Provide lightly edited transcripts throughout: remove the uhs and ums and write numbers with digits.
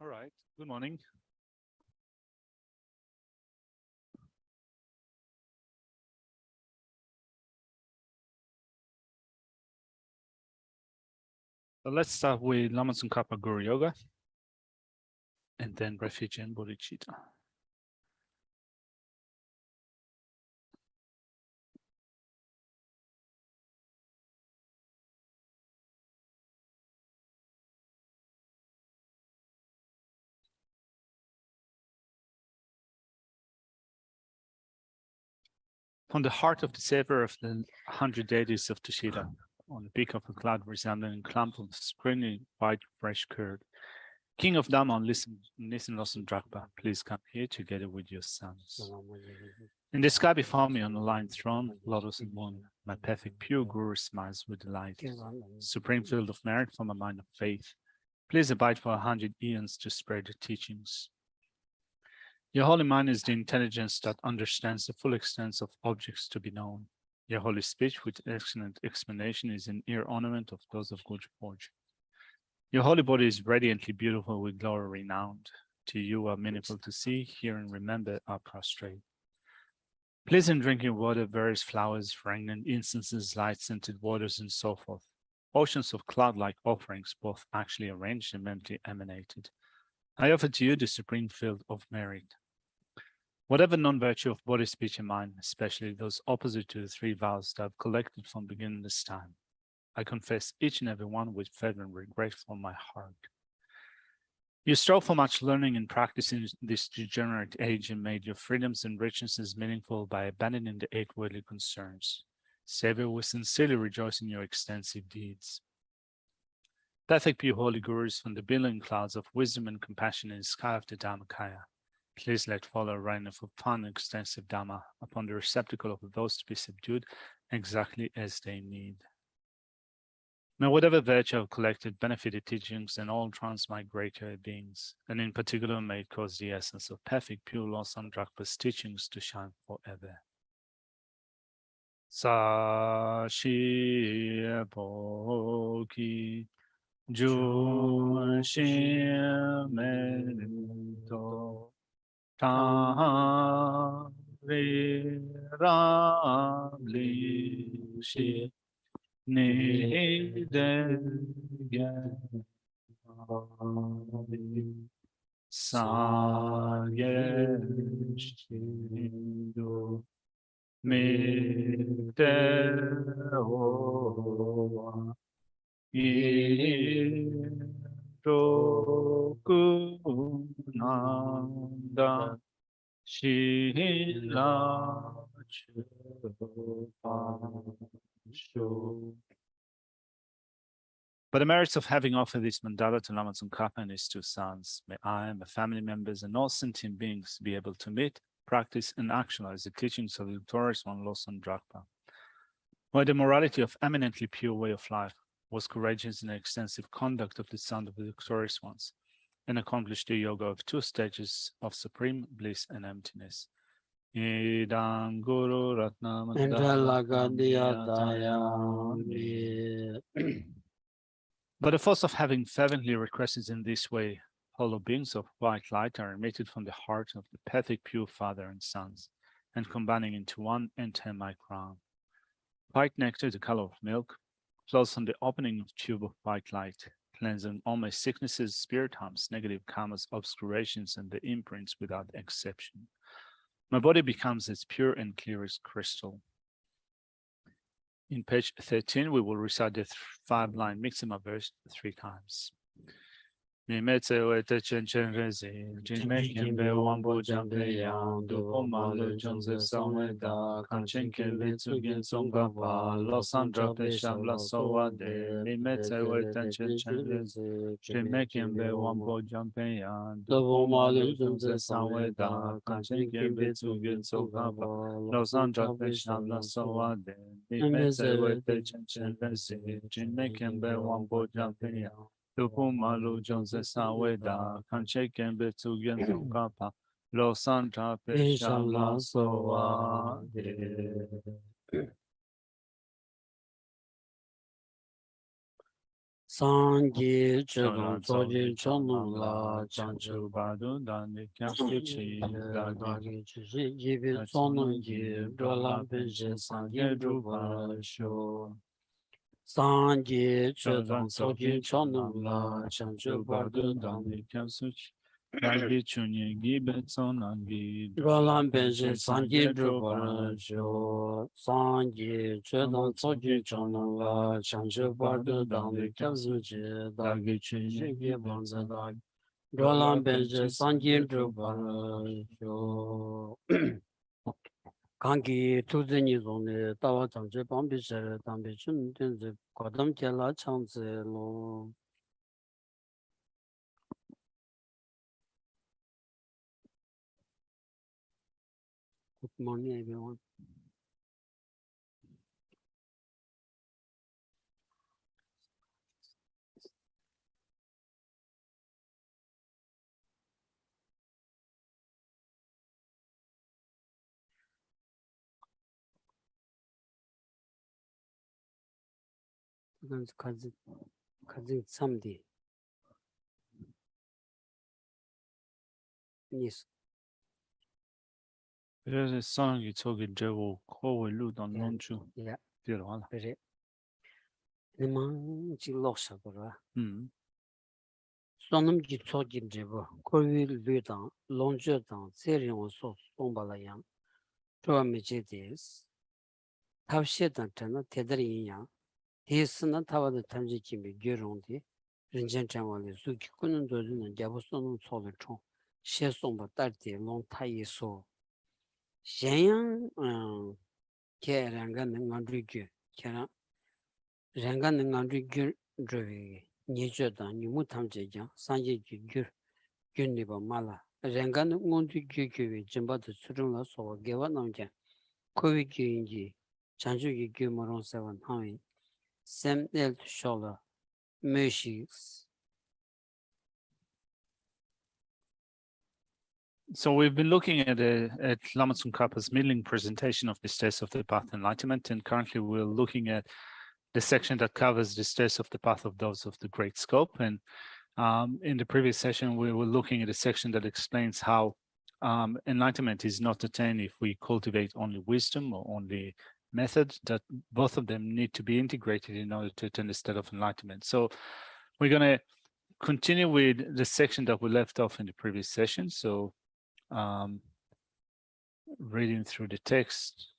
All right, good morning. So let's start with Lama Tsongkhapa Guru Yoga and then Refuge and Bodhicitta. From the heart of the savor of the 100 deities of Tushita, on the peak of a cloud resembling a clump of springy white fresh curd, King of Dhamma, listen, Losan Drakpa, please come here together with your sons. In the sky before me on the lion throne, lotus and moon, my perfect pure Guru smiles with delight. Supreme field of merit for my mind of faith, please abide for 100 eons to spread the teachings. Your holy mind is the intelligence that understands the full extent of objects to be known. Your holy speech with excellent explanation is an ear ornament of those of good fortune. Your holy body is radiantly beautiful with glory renowned. To you are meaningful to see, hear, and remember are prostrate. Pleasant drinking water, various flowers, fragrant incenses, light-scented waters, and so forth. Oceans of cloud-like offerings, both actually arranged and mentally emanated. I offer to you the supreme field of merit. Whatever non-virtue of body, speech, and mind, especially those opposite to the three vows that I've collected from beginning this time, I confess each and every one with fervent regret from my heart. You strove for much learning and practice in this degenerate age and made your freedoms and richnesses meaningful by abandoning the 8 worldly concerns. Savior, we sincerely rejoice in your extensive deeds. Perfect pure holy gurus from the billowing clouds of wisdom and compassion in the sky of the Dhammakaya, please let fall a rain of fun and extensive Dhamma upon the receptacle of those to be subdued exactly as they need. May whatever virtue have collected benefit the teachings and all transmigratory beings, and in particular may it cause the essence of perfect pure Losam Drakpa's teachings to shine forever. Sashi Poki Jun Shimento Tari Ramli Shi Sageshindo Miteo Irokunanda Shila Chupa. By the merits of having offered this mandala to Lama Tsongkhapa and his 2 sons, may I, my family members, and all sentient beings be able to meet, practice, and actualize the teachings of the victorious one, Losam Drakpa. Where the morality of eminently pure way of life was courageous in the extensive conduct of the son of the victorious ones, and accomplished the yoga of 2 stages of supreme bliss and emptiness. Idam Guru Ratna By the force of having fervently requested in this way, hollow beings of white light are emitted from the heart of the perfect pure Father and Sons, and combining into one enter my crown. White nectar, the color of milk, flows from the opening of tube of white light, cleansing all my sicknesses, spirit harms, negative karmas, obscurations, and the imprints without exception. My body becomes as pure and clear as crystal. In page 13, we will recite the 5-line Mixima verse 3 times. Mimetse wete chen chen rezi, jinme kimbe wambo jampe yang, dupo malu jonze songwe da, kanchen kimbe tsugin songa pa, losan drape shamla sowa de, mimetse wete chen chen rezi, jinme kimbe wambo jampe yang, dupo malu jonze songwe da, kanchen kimbe tsugin songa pa, losan drape shamla sowa de, mimetse wete chen chen rezi, jinme kimbe wambo jampe yang, Tupu malu jonze saweda, kanche kembe tsugen tongkapa, lo santa pesha la soa de. Sangi Chora Chedon Zogi Soji Chonam Chonula La Chanchu Chanchu Badu Dani Kyamsuchi Dagi Dagi Chushi Jibi Sonangi Sonangi Dwala Dwala Benje Benje Sange Sangi Drupa Drupa Sho Sangi Chora Chedon Zogi Soji Chonam Chonula La Chanchu Chanchu Badu Badu Dani Kyamsuchi Dagi Chunye Gibe Sonangi Dwala Dwala Benje Benje Sangi Sange Drupa Drupa Sho Sangi Chedon Soji Chonula Chanchu Badu Dani Kyamsuchi Dagi Chushi Banza Dagi Roland Benje Sanjin Drupal Kangi Tuzini Zone Tawa Changje Bambi Shere Tambi Chun Tenze Kwadam Kela Changze Lo. Good morning, everyone. Kazin Samdi. Yes. 그래서 Sonangi Togi Jewo Kowe Ludan Nonchu Yeah. Dirwala. Very. Niman Jilosha Bora. Sonam Jitsogin Jebo. Kowi Ludan, Lonjodan, Serion So Sombalayang. Tuamijides. Tavshedan Tana Tedariyan. Desina Tavada Tanji Kimi Gurondi. Rinjan Chamali Zuki Kunan Dodin Jabuson Solitron. Shesomba Tarti Long Tai So. Shayang Ke Rangan Nandrigu. Kera Rangan Nandrigu Druvi. Nijodan Nimutamja, Sanji Gur. Guniba Mala. Rangan Nandrigu Jimba the Surula So Geva Namja. Kovi Gyinji. Chanju Gumaron 7 Hami. Sam Del Shola. Mercies. So we've been looking at Lama Tsongkhapa's middling presentation of the steps of the path of enlightenment, and currently we're looking at the section that covers the steps of the path of those of the great scope. And in the previous session, we were looking at a section that explains how enlightenment is not attained if we cultivate only wisdom or only method, that both of them need to be integrated in order to attain the state of enlightenment. So we're going to continue with the section that we left off in the previous session. So reading through the text,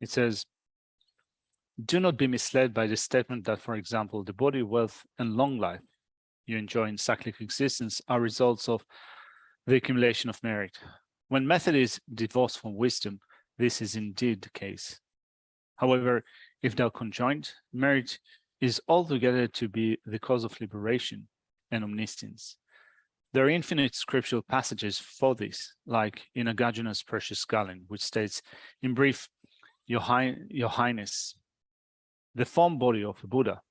it says, do not be misled by the statement that, for example, the body, wealth, and long life you enjoy in cyclic existence are results of the accumulation of merit. When method is divorced from wisdom, this is indeed the case. However, if thou conjoined, merit is altogether to be the cause of liberation and omniscience. There are infinite scriptural passages for this, like in Nagarjuna's Precious Garland, which states, in brief, Your Highness, the form body of a Buddha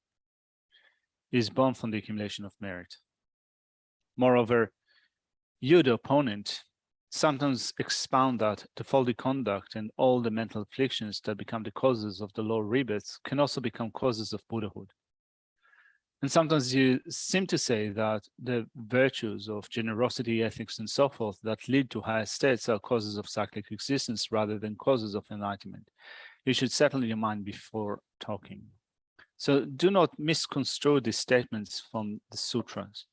is born from the accumulation of merit. Moreover, you, the opponent, sometimes expound that the faulty conduct and all the mental afflictions that become the causes of the lower rebirths can also become causes of Buddhahood. And sometimes you seem to say that the virtues of generosity, ethics, and so forth that lead to higher states are causes of cyclic existence rather than causes of enlightenment. You should settle your mind before talking. So do not misconstrue these statements from the sutras.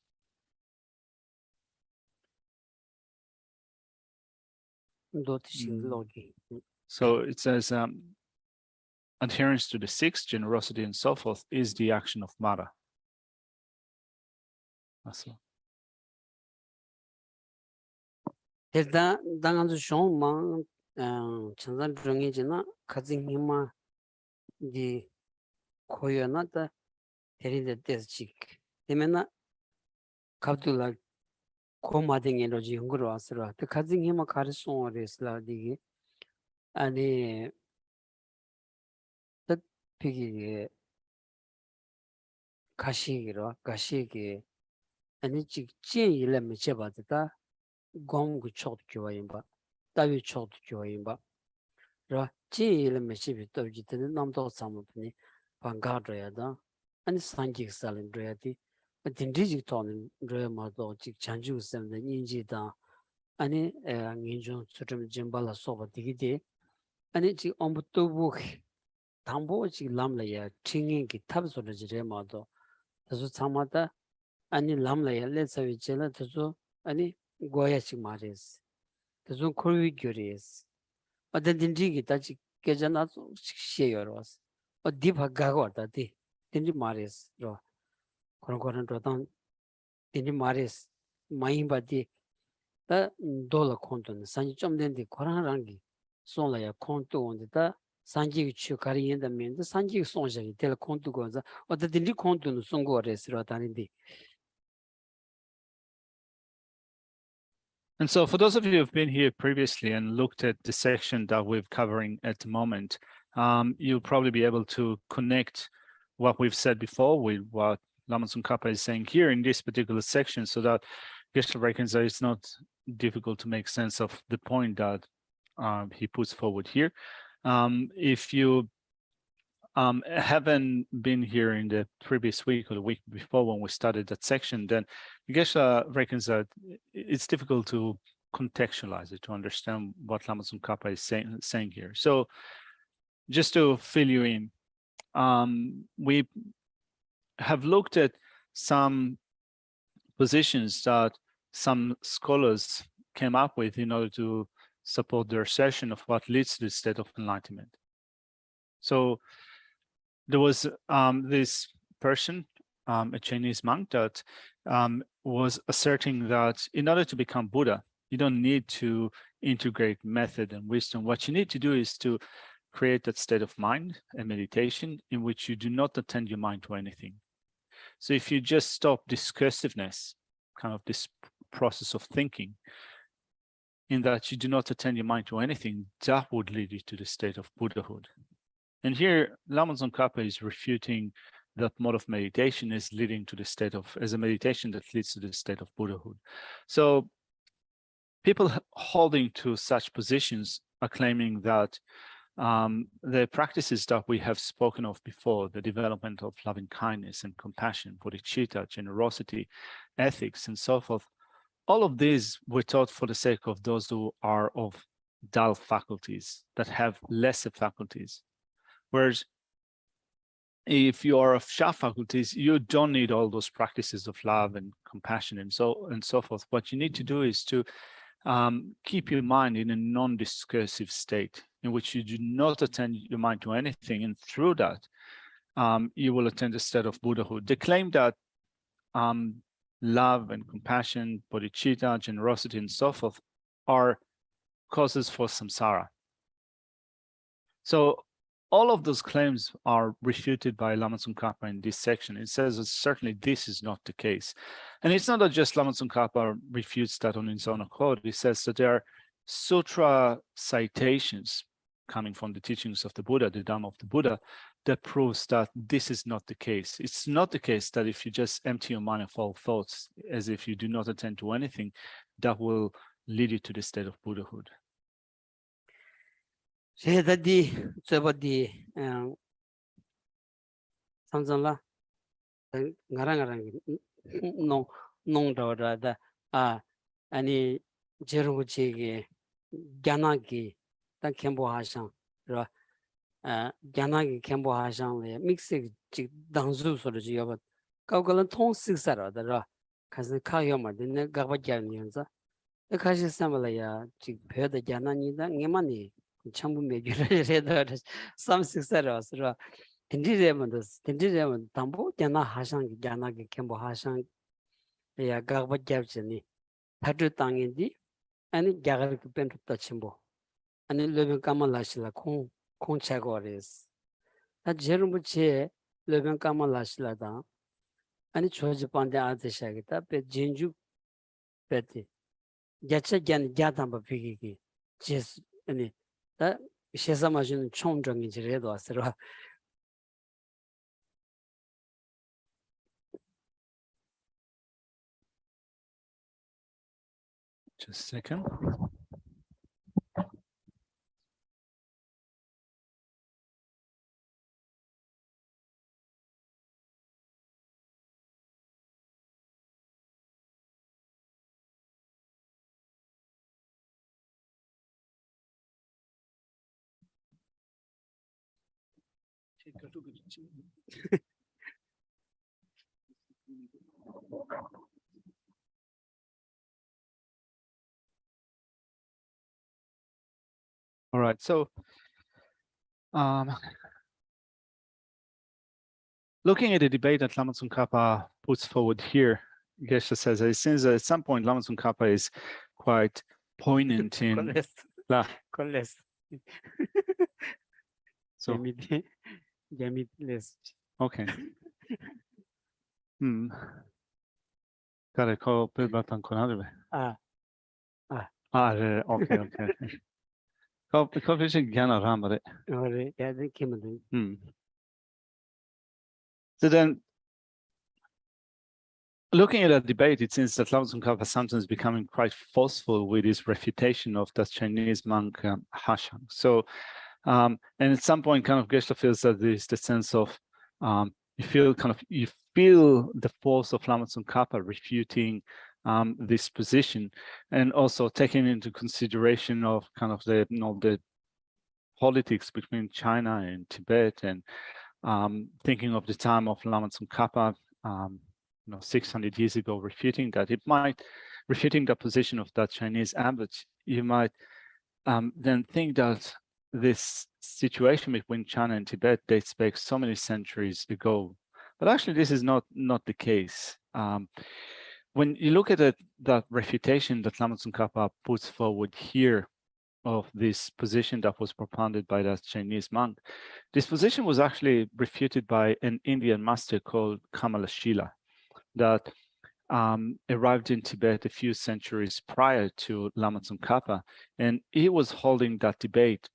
So it says, adherence to the six, generosity, and so forth is the action of Mara. Teta danganzu shong mang chanzan zhungi jina kazi ngima di koyo na ta teri de des chik. Dime na kabdu la ko ma de nge roji hunguro asura. Te kazi ngima kari shong res la digi. Ani tat pigi kashi giro, kashi gi ani chik jen ila me cheba ta gom gu chok kiwa yinba. Tawi chok kiwa yinba. Ra jen ila me chebi tawi jitani namdo samudani pangadra ya da 아니 산지 살인 줘야지 딘디지 토는 줘야 마도 직 잔주 셈의 인지다 아니 인종 수좀 짐발라 소바 디기디 아니 지 엄부토부 담보 지 람라야 팅잉기 탑소를 지레 마도 그래서 참마다 아니 람라야 레서위 제라 그래서 아니 고야식 말이스 그래서 코르위 교리스 어떤 딘디기 다지 계잖아 시여로스 디바 가고다디 딘디 말이스 로 그런 거는 또단 딘디 말이스 마임바디 다 돌아 콘돈 산지 좀 된디 코란랑기 손라야 콘도 온다 산지 추카리엔다 면도 산지 손자기 될 콘도 거자 어떤 딘디 콘도는 송고레스로 다닌디. And so for those of you who have been here previously and looked at the section that we're covering at the moment, you'll probably be able to connect what we've said before with what Lama Tsongkhapa is saying here in this particular section, so that Geshe reckons that it's not difficult to make sense of the point that he puts forward here. If you haven't been here in the previous week or the week before when we started that section, then Geshe reckons that it's difficult to contextualize it, to understand what Lama Tsongkhapa is saying here. So just to fill you in, we have looked at some positions that some scholars came up with in order to support their assertion of what leads to the state of enlightenment. So there was this person, a Chinese monk, that was asserting that in order to become Buddha, you don't need to integrate method and wisdom. What you need to do is to create that state of mind and meditation in which you do not attend your mind to anything. So if you just stop discursiveness, kind of this process of thinking, in that you do not attend your mind to anything, that would lead you to the state of Buddhahood. And here, Lama Tsongkhapa is refuting that mode of meditation is leading to the state of, as a meditation that leads to the state of Buddhahood. So people holding to such positions are claiming that the practices that we have spoken of before, the development of loving kindness and compassion, bodhicitta, generosity, ethics, and so forth, all of these were taught for the sake of those who are of dull faculties, that have lesser faculties. Whereas if you are of sharp faculties, you don't need all those practices of love and compassion and so forth. What you need to do is to keep your mind in a non-discursive state in which you do not attend your mind to anything, and through that you will attain the state of Buddhahood. They claim that love and compassion, bodhicitta, generosity, and so forth are causes for samsara. So all of those claims are refuted by Lama Tsongkhapa in this section. It says that certainly this is not the case. And it's not that just Lama Tsongkhapa refutes that on his own accord. He says that there are sutra citations coming from the teachings of the Buddha, the Dhamma of the Buddha, that proves that this is not the case. It's not the case that if you just empty your mind of all thoughts, as if you do not attend to anything, that will lead you to the state of Buddhahood. 제다디 저버디 상상라 나랑나랑 농도라다 아니 제르고치게 갸나기 딱 캠보하상 그러 갸나기 캠보하상에 믹스 지 당수소를 여버 가고는 통식사라다 가서 카요마데 가바갸니면서 가시 삼을야 지 배다 갸나니다 녜만이 참부 매주를 삼식사라서 딘디레면 담보 갸나 하상 갸나기 캠보 하상 야 가바갸브니 다주 땅인디 아니 갸가르 펜투다 침보 아니 레벤 까말라실라 콩차고레스 다 제르무체 레벤 까말라실라다 아니 조지 반데 아데샤기다 베 진주 베티 야차간 야담바 비기기 제스 아니 다 시사마주는 총정인지 레도 왔어요. Just a second. All right, so looking at the debate that Lama Tsongkhapa puts forward here, Geshe says it seems that at some point Lama Tsongkhapa is quite poignant in so okay. Gotta call Pilbatan Konadre. Okay. Coefficient Gana Ramare. So then, looking at that debate, it seems that Lao Tsongkhapa sometimes is becoming quite forceful with his refutation of the Chinese monk Hashang. So, and at some point, kind of Geshe feels that there's the sense of you feel the force of Lama Tsongkhapa refuting this position, and also taking into consideration of kind of the politics between China and Tibet, and thinking of the time of Lama Tsongkhapa, 600 years ago, refuting the position of that Chinese abbot. You might then think that this situation between China and Tibet dates back so many centuries ago, but actually this is not the case. When you look at that refutation that Lama Tsongkhapa puts forward here of this position that was propounded by that Chinese monk, this position was actually refuted by an Indian master called Kamalashila that arrived in Tibet a few centuries prior to Lama Tsongkhapa, and he was holding that debate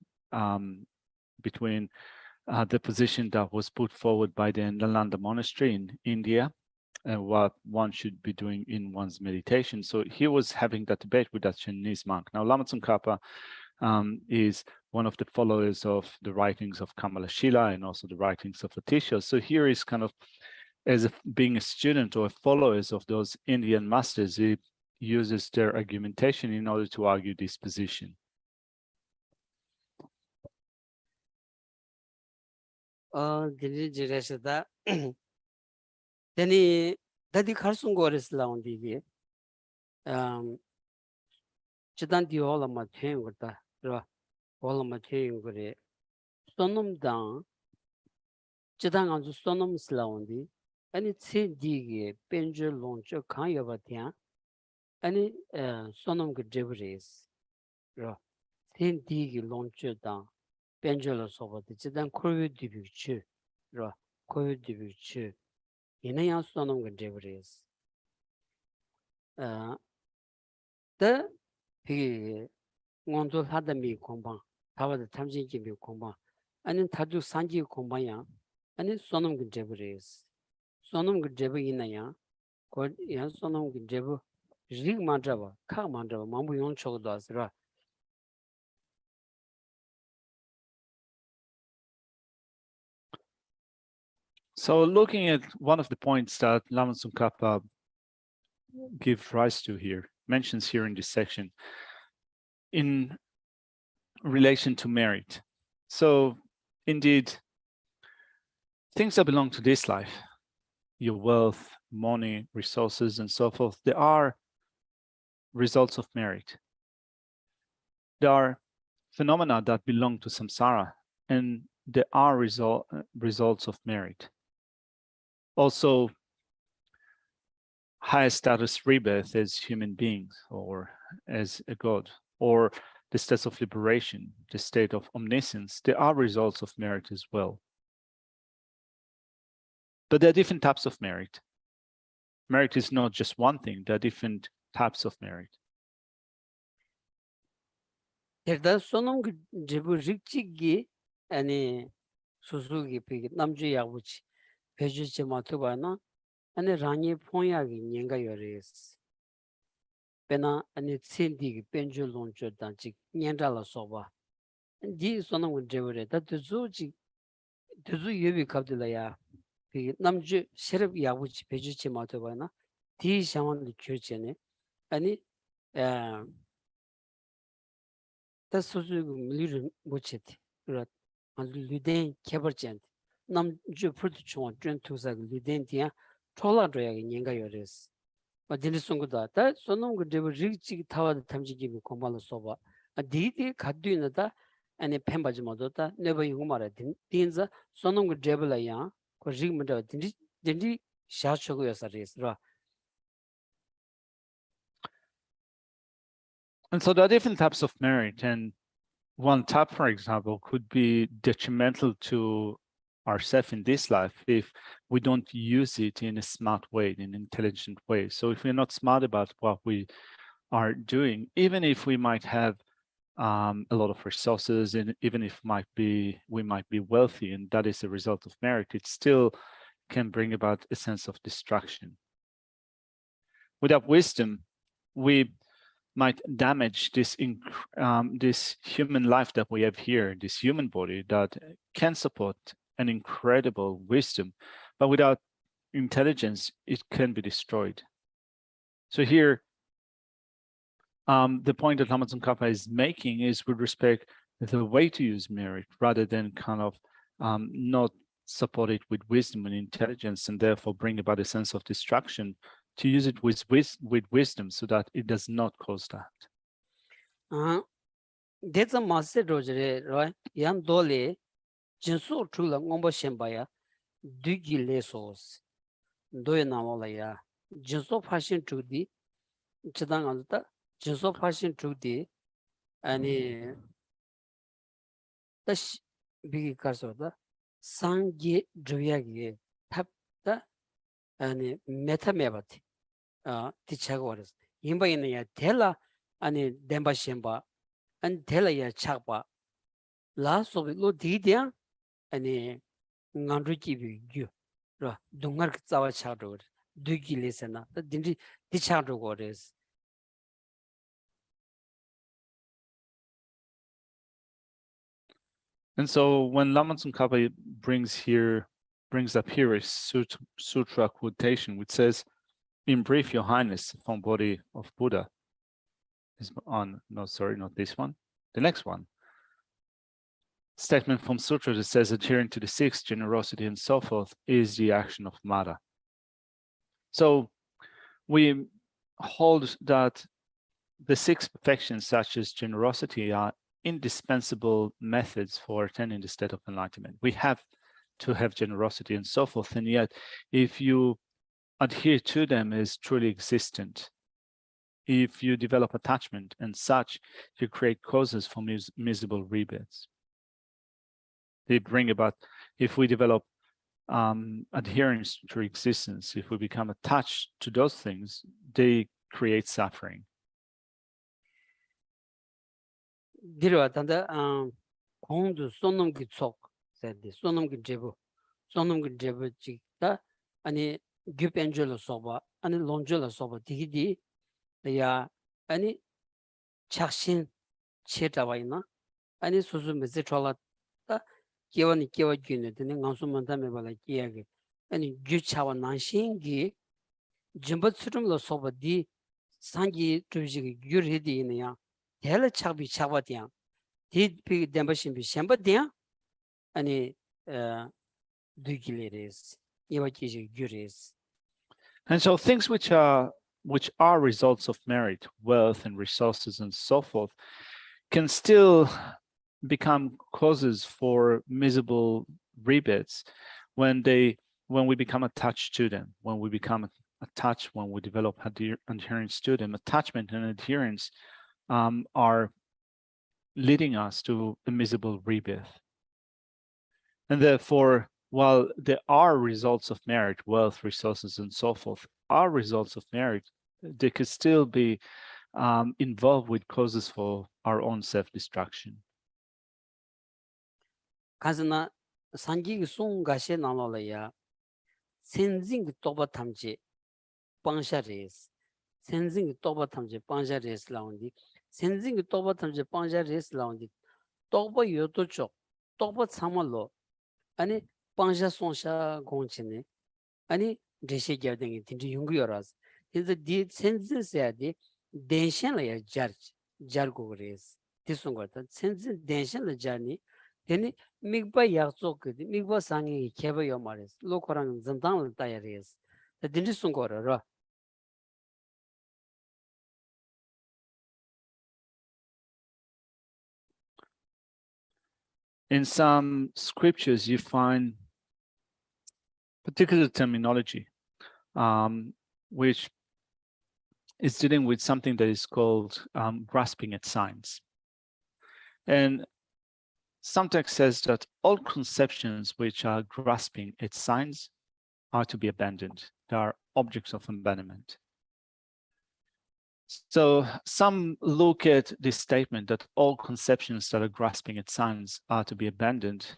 between the position that was put forward by the Nalanda monastery in India and what one should be doing in one's meditation. So he was having that debate with that Chinese monk. Now, Lama Tsongkhapa is one of the followers of the writings of Kamalashila and also the writings of Atisha. So here is kind of, as being a student or a follower of those Indian masters, he uses their argumentation in order to argue this position. Then dadi kharsun gores laundi chidan di hola ma chen gorda ra hola ma chen gore sonum dang chidan anju sonum slaundi ani tse digi penje loncho kan yobatya ani sonum ge jebres ra tse digi loncho dang penje lo sobati chidan koyu dibichu ra koyu dibichu ina yang sonum ge jebres the 피 원조 하다미 공방 타와의 탐진기미 공방 아니 타주 산지 공방야 아니 소놈 그 제브레스 소놈 그 제브 있나야 거야 소놈 그 제브 릭 만자바 카 만자바 마무 용초도 아스라. So looking at one of the points that Lama Tsongkhapa gives rise to here, mentions here in this section, in relation to merit. So indeed, things that belong to this life, your wealth, money, resources, and so forth, they are results of merit. There are phenomena that belong to samsara, and they are results of merit. Also, higher status rebirth as human beings or as a god, or the state of liberation, the state of omniscience, they are results of merit as well. But there are different types of merit. Merit is not just one thing, there are different types of merit. Erda sonum 그 제부 릭치기 아니 수수기 피 남주 야부치 배주지 마토바나 아니 라니 폰야기 년가 요레스 베나 아니 쳔디기 벤줄론조 단지 년달라 소바 디 sonum 그 제부레 다 두주지 두주 예비 갑들라야 피 남주 세럽 야부치 배주지 마토바나 디 샤만 교체네 아니 다 소주 밀리르 못체티 그렇 아주 리덴 개버젠 nam ju purtu chong chen tu sa li den tia chola do ya nyen ga yores ma din sung da ta sonom gu de ri chi tawa da tamji gi ko mal so ba a di di khaddu na da ane phemba ji mo da ne ba yu ma ra din za sonom gu de la ya ko ri ma da din sha chogo ya sa res ra. And so there are different types of merit, and one type, for example, could be detrimental to ourselves in this life if we don't use it in a smart way, in an intelligent way. So if we're not smart about what we are doing, even if we might have a lot of resources, and even if we might be wealthy, and that is a result of merit, it still can bring about a sense of distraction. Without wisdom, we might damage this human life that we have here, this human body that can support an incredible wisdom, but without intelligence, it can be destroyed. So here, the point that Lama Tsongkhapa is making is with respect to the way to use merit, rather than kind of not support it with wisdom and intelligence, and therefore bring about a sense of distraction, to use it with wisdom so that it does not cause that. That's a master rojere, right? Yan dole, jinsu trula ngomba shembaya, dugi lesos, doya namolaya, jinsu fashion trudi, chidang alta, jinsu fashion trudi, and the big carsoda, sangi druyagi, tapta, and metamebati, tichagores. Yimba in ya tela, and demba shemba, and tela ya chakba. Last of it, lo didia, and nganruki view. Dungar Zawa Chador, Dugi listener, the Dichado waters. And so when Lama Tsongkhapa brings up here a sutra quotation which says, "In brief, Your Highness, from body of Buddha," is on, no, sorry, not this one, the next one. Statement from sutra that says, adhering to the six, generosity and so forth, is the action of Mara. So we hold that the six perfections, such as generosity, are indispensable methods for attaining the state of enlightenment. We have to have generosity and so forth, and yet if you adhere to them as truly existent, if you develop attachment and such, you create causes for miserable rebirths. They bring about, if we develop adherence to existence, if we become attached to those things, they create suffering. Dirwatanda Kondu Sonum Gitsok said the Sonum Gijebu Chita, and Gup Angela Soba, and Longela Soba, Didi, ya any Chakshin Chetawaina, and Susu Mezitrola, Kiwani Kiwa Unit, and Nansumanta Mebala Kiagi, and Guchawa Nanshingi, Jimbatsurum Lo Soba di Sangi Tuji Guridi in ya. Hela chakbi chakwa diyan, di pi denpa shimbi shenpa diyan, ani duigili res, iwa kiji gyu res. And so things which are results of merit, wealth and resources and so forth, can still become causes for miserable rebirths when we become attached to them, when we become attached, when we develop adherence to them. Attachment and adherence are leading us to a miserable rebirth. And therefore, while there are results of merit, wealth, resources, and so forth, are results of merit, they could still be involved with causes for our own self-destruction. Kazana sanji sung gashe nalola ya, senzing toba tamje, pangsha res. Senzing toba tamje, pangsha res laundi. Senzing toba tamje, pangsha res laundi. Toba yoto chok, toba samalo, ani pangsha songsha gongchine, ani Geshe gyavdengi tinti yungu yoraz. Tinti di senzin sayadi denshen la ya jar gogo res. Tisungwa ta senzin denshen la jarni Then mikba yakso kudi mikba sangi keba yo mares. Lo korang zantang la taya res. The dindi sungora ra. In some scriptures, you find particular terminology, which is dealing with something that is called grasping at signs. And some text says that all conceptions which are grasping at signs are to be abandoned. They are objects of abandonment. So some look at this statement that all conceptions that are grasping at signs are to be abandoned,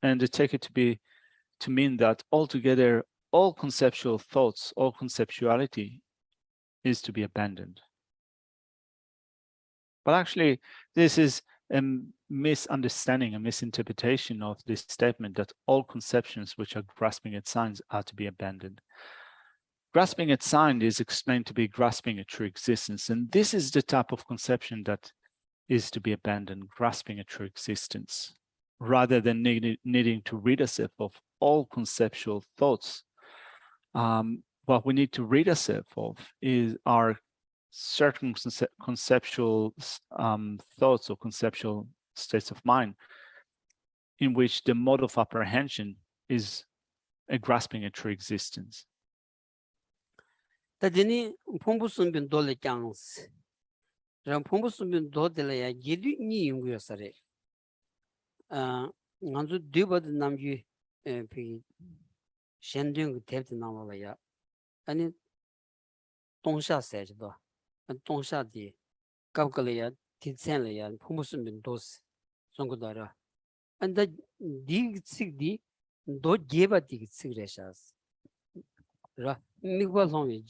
and they take it to mean that altogether all conceptual thoughts, all conceptuality is to be abandoned. But actually, this is a misunderstanding, a misinterpretation of this statement that all conceptions which are grasping at signs are to be abandoned. Grasping at sign is explained to be grasping at true existence, and this is the type of conception that is to be abandoned, grasping at true existence, rather than needing to rid ourselves of all conceptual thoughts. What we need to rid ourselves of are certain conceptual thoughts or conceptual states of mind in which the mode of apprehension is a grasping at true existence. The dini pombu sumbin dole kyans. Ram pombu sumbin do de la ya gidu ni yungu yosare. Nganzu dubad namju pi shendung tepti namala ya. Ani tongsha sajdo. Tongsha di kapkala ya titsen la ya pombu sumbin dos songudara. And the dig sig di do geba dig sig reshas. Ra mikwa longi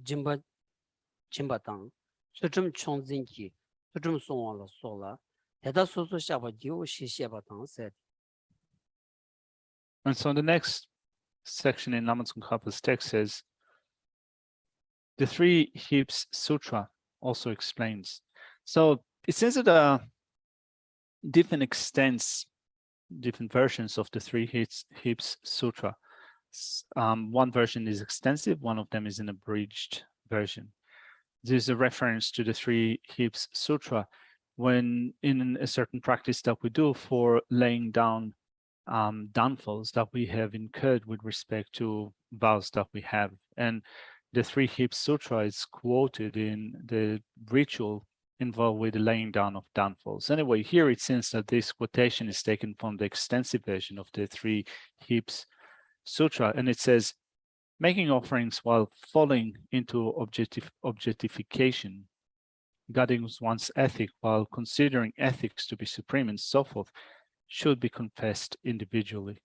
jimba tang. Tsultrim chongzin ki Tsultrim songwa la sola. Teta soso shaba diyo shi shaba tang said. And so the next section in Lama Tsongkhapa's text says, the Three Heaps Sutra also explains. So it says that different extents, different versions of the Three Heaps Sutra. One version is extensive, one of them is an abridged version. There's a reference to the Three Heaps Sutra when in a certain practice that we do for laying down downfalls that we have incurred with respect to vows that we have. And the Three Heaps Sutra is quoted in the ritual involved with the laying down of downfalls. Anyway, here it seems that this quotation is taken from the extensive version of the Three Heaps Sutra, and it says, making offerings while falling into objectification, guarding one's ethic while considering ethics to be supreme and so forth, should be confessed individually.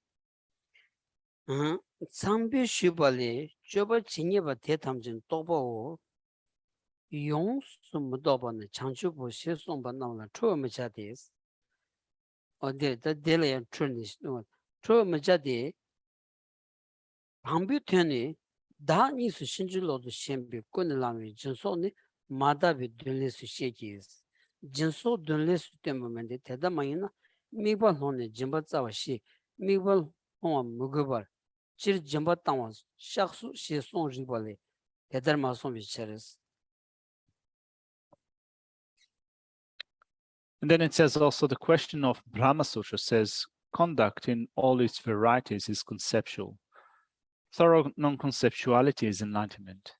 Sambi shubali, joba chinyeba tetamjin tobo yong sumudoba ne changchubo she somba namla tro machadis. Or the daily and trinish no tro machadi. 방비 ten이 다 니스 신줄로도 셴비 꾸늘라미 진소니 마다비 들레스 셰기스 진소 들레스 때문에 대다마이나 미발혼의 짐바자와시 미발 홍아 무거벌 질 짐바타와 샥수 시송 리발레 대달마송 비체레스. And then it says also the question of Brahma Sutra says conduct in all its varieties is conceptual. Thorough non-conceptuality is enlightenment.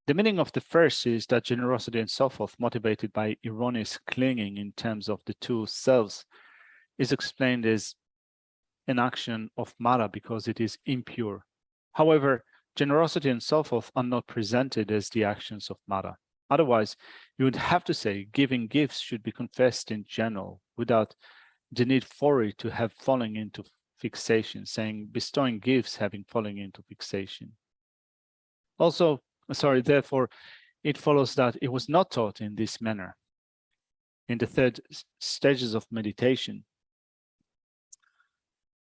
The meaning of the first is that generosity and so forth, motivated by erroneous clinging in terms of the two selves, is explained as an action of Mara because it is impure. However, generosity and so forth are not presented as the actions of Mara. Otherwise, you would have to say giving gifts should be confessed in general without the need for it to have fallen into fixation, saying bestowing gifts having fallen into fixation. Therefore, it follows that it was not taught in this manner. In the third stages of meditation,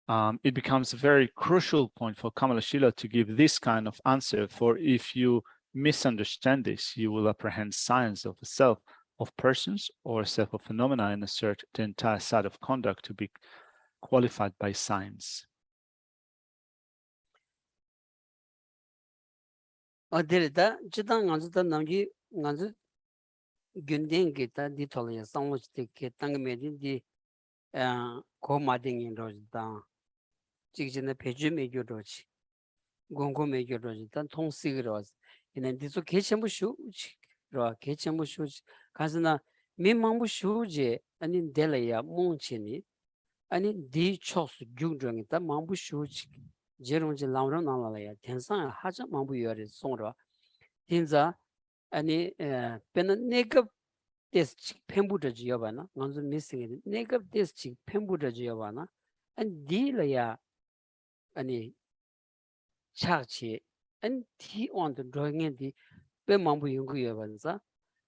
it becomes a very crucial point for Kamalashila to give this kind of answer, for if you misunderstand this, you will apprehend science of the self of persons or a set of phenomena and assert the entire set of conduct to be qualified by science. 어디다 지당 안주다 남기 안주 균댕기다 디톨이야 상호스티케 땅메디디 고마딩인 로지다 직진의 배주메교로지 공고메교로지다 통식으로지 이는 디소 개체무슈 로 개체무슈 가스나 민망무슈지 아니 델레야 몽치니 아니 디초스 중중이다 망부슈지 제롱지 람람 나라야 텐상 하자 망부여리 송로 딘자 아니 베는 네급 테스트 펜부더지 여바나 먼저 미싱이 네급 테스트 펜부더지 여바나 안 딜이야 아니 차치 안 티온도 드로잉디 베망부 연구 여반자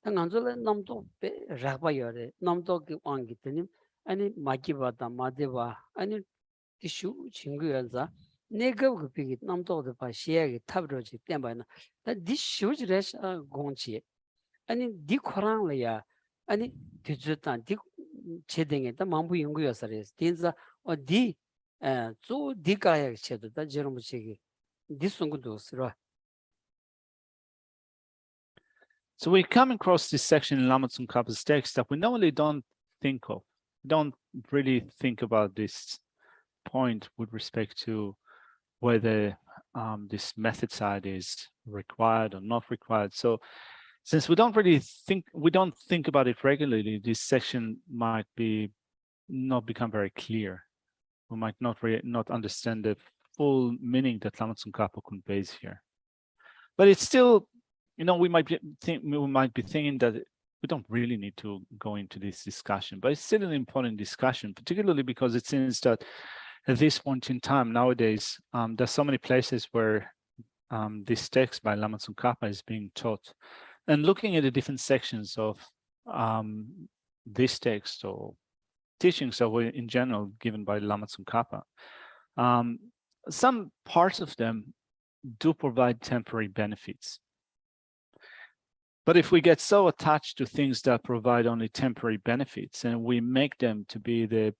당한절에 남도 베 라바여레 남도 그 왕기더니 아니 마기바다 마데바 아니 티슈 친구여자 네급 그 비기 남도도 봐 시야기 탑으로지 땜바나 다 디슈즈레스 공치 아니 디 코랑래야 아니 디즈탄 디 제댕에다 망부 연구여서레스 딘자 어디 조 디가야 쳇다 제롬치기 디송구도스라. So we come across this section in Lama Tsongkhapa's text that we normally don't think of. We don't really think about this point with respect to whether this method side is required or not required. So since we don't think about it regularly, this section might not become very clear. We might not understand the full meaning that Lama Tsongkhapa conveys here. But it's still, we might be thinking that we don't really need to go into this discussion, but it's still an important discussion, particularly because it seems that at this point in time nowadays, there's so many places where this text by Lama Tsongkhapa is being taught. And looking at the different sections of this text or teachings that were in general given by Lama Tsongkhapa, some parts of them do provide temporary benefits. But if we get so attached to things that provide only temporary benefits and we make them to be the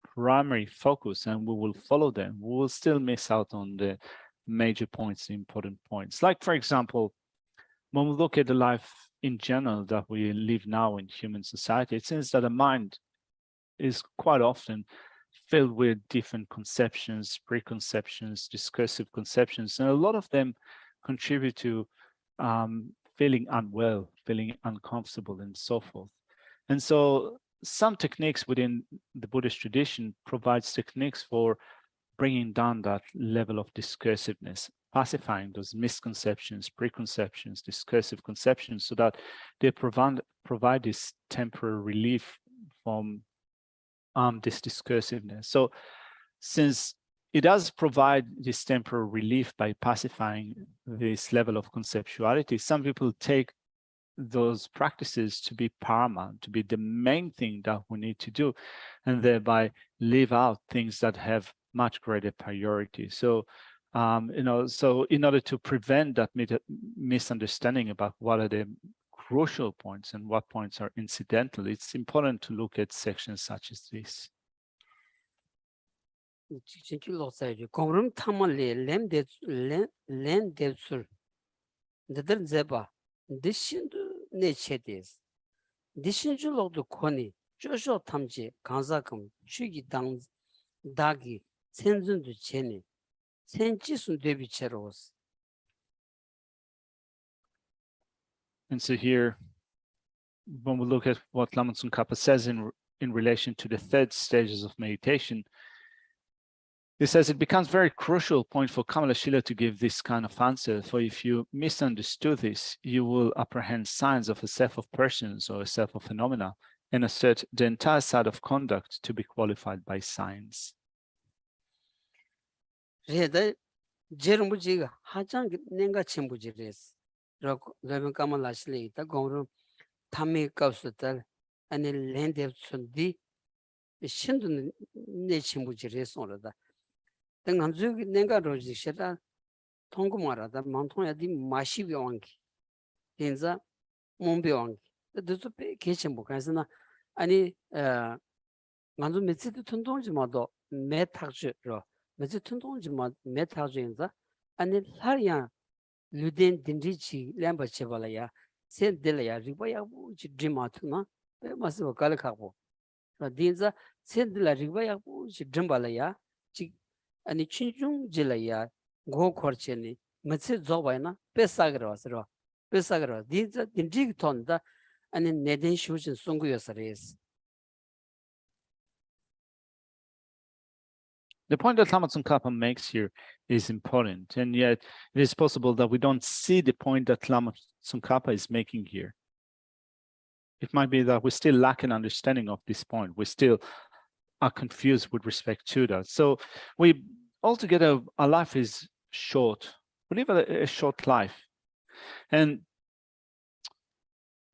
primary focus and we will follow them, we will still miss out on the major points, the important points. Like, for example, when we look at the life in general that we live now in human society, it seems that the mind is quite often filled with different conceptions, preconceptions, discursive conceptions, and a lot of them contribute to feeling unwell, feeling uncomfortable, and so forth. And so some techniques within the Buddhist tradition provides techniques for bringing down that level of discursiveness, pacifying those misconceptions, preconceptions, discursive conceptions, so that they provide this temporary relief from this discursiveness. So since it does provide this temporary relief by pacifying this level of conceptuality, some people take those practices to be paramount, to be the main thing that we need to do, and thereby leave out things that have much greater priority. So, so in order to prevent that misunderstanding about what are the crucial points and what points are incidental, it's important to look at sections such as this. 공름 탐을리 렌데술 너들 제바 디신도 내체데스 디신줄로도 코니 쪼쇼 탐지 간사금 취기 당 다기 센준도 체니 센지순 대비체로스. And so here, when we look at what Lama Tsongkhapa says in relation to the third stages of meditation, he says it becomes very crucial point for Kamalashila to give this kind of answer, for if you misunderstood this, you will apprehend signs of a set of persons or a set of phenomena and assert the entire set of conduct to be qualified by science. Lamrim Kamalashila ita gomru tami kapsutal ani lende sundi shindu ne chimbuji sonrada. Tenganzu nenga roji sheta tongu marada mantong yadi mashi biwangi. Tenza mombi wangi. 그래서 계신 뭐 가서나 아니 먼저 메시드 tun동지마도 메타주로 메시 tun동지마 메타주인자 아니 하리야 루덴 딘리치 램버체발야 센델야 리바야 부지 드마투나 베마스 갈카고 딘자 센델라 리바야 부지 드발야 지 아니 친중 질라야 고코르체니 메시 조바이나 베사그라스로 베사그라 딘자 딘지 톤다 아니 네덴 슈진 송구여서레스. The point that Lama Tsongkhapa makes here is important, and yet it is possible that we don't see the point that Lama Tsongkhapa is making here. It might be that we still lack an understanding of this point. We still are confused with respect to that. So we altogether, our life is short. We live a short life. And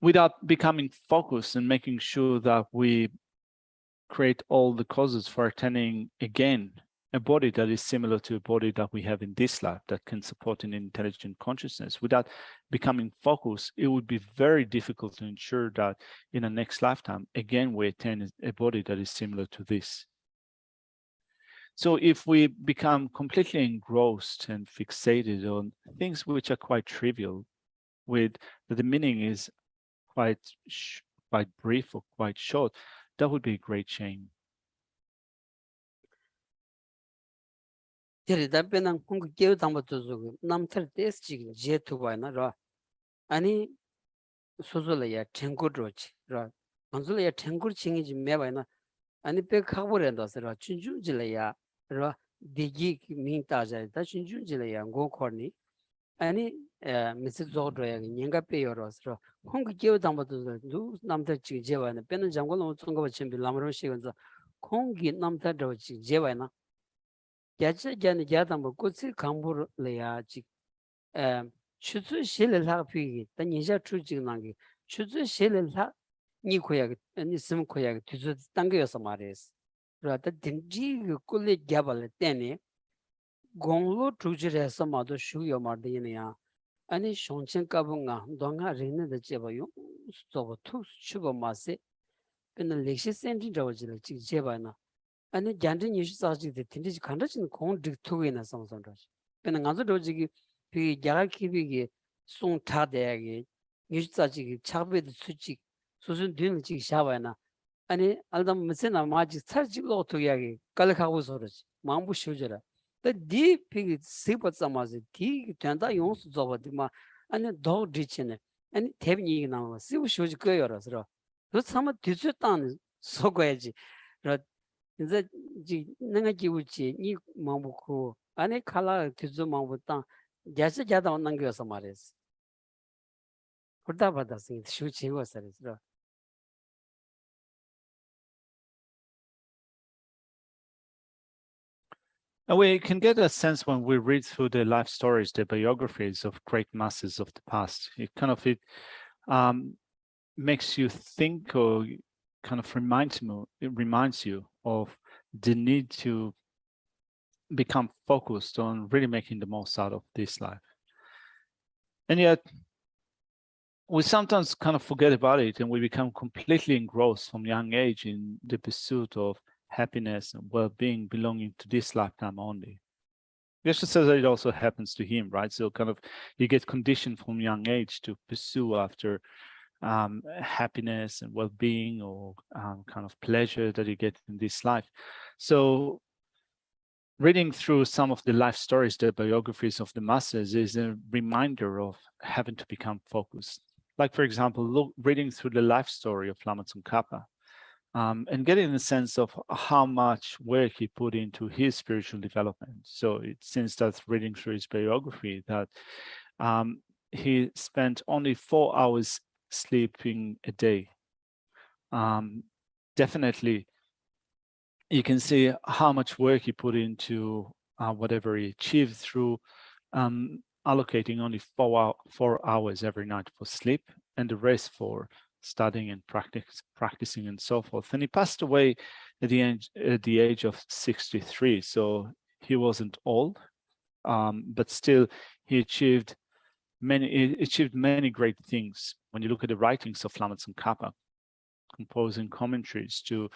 without becoming focused and making sure that we create all the causes for attaining again a body that is similar to a body that we have in this life that can support an intelligent consciousness. Without becoming focused, it would be very difficult to ensure that in the next lifetime, again, we attain a body that is similar to this. So if we become completely engrossed and fixated on things which are quite trivial, with the meaning is quite brief or quite short, that would be a great shame. 대리답변은 한국 개우 담보도서 남털 테스트 제투바나 라 아니 소소라야 탱고로치 라 먼저야 탱고 칭이지 매바나 아니 백하고랜다서라 춘준질이야 라 디기 민타자다 춘준질이야 고코니 아니 미스 조드야 닌가 페요로서 한국 개우 담보도서 누 남털 치 제바나 빼는 장고는 총거 쳔비 람므로 시건서 공기 남털 치 제바나 야자잔 야담 고치 강부르려야 지 추즈 실을하 피기 단니자 추지나기 추즈 실을하 니코야 니스무 코야 뒤즈 당겨서 말했어. 그러다 딘지 꿀리 잡을 때네 공로 추지해서 마도 쉬요 말되냐 아니 손ချင်း까분가 동아 리는데 제바요 저거 투 추고 마세 근데 렉시 센터 저지를 지 제바나 아니 잔진 뉴스사지데 틴지 간다진 공 딕토게나 상상다시 근데 가서 로지기 비 야기비기 송타대기 뉴스사지기 차베드 수지 수준 되는지 샤바나 아니 알담 무슨나 마지 차지로 토야기 깔카고 소르지 마음부 쇼저라 디 피 시버자마지 디 된다 용수 저버디마 아니 더 디치네 아니 대비니 나와 시부 쇼지 거여라서 그 참아 뒤졌다는 속어야지 이제 내가 기우지 이 마음고 안에 칼라 뒤져 마음부터 야스 자다 온는 거서 말했어. 그러다 받았으니 쉬우치고 살았어. And we can get a sense when we read through the life stories, the biographies of great masters of the past. It makes you think, or kind of reminds you of the need to become focused on really making the most out of this life. And yet, we sometimes kind of forget about it, and we become completely engrossed from young age in the pursuit of happiness and well-being belonging to this lifetime only. Geshe says that it also happens to him, right? So kind of you get conditioned from young age to pursue after happiness and well-being, or kind of pleasure that you get in this life. So reading through some of the life stories, the biographies of the masters, is a reminder of having to become focused. Like, for example, reading through the life story of Lama Tsongkhapa, and getting a sense of how much work he put into his spiritual development. So it seems that reading through his biography that he spent only 4 hours sleeping a day. Definitely, you can see how much work he put into whatever he achieved through allocating only 4 hours every night for sleep, and the rest for studying and practicing and so forth. And he passed away at the age of 63. So he wasn't old, but still he achieved many great things. when you look at the writings of Lamrim Kappa, composing commentaries to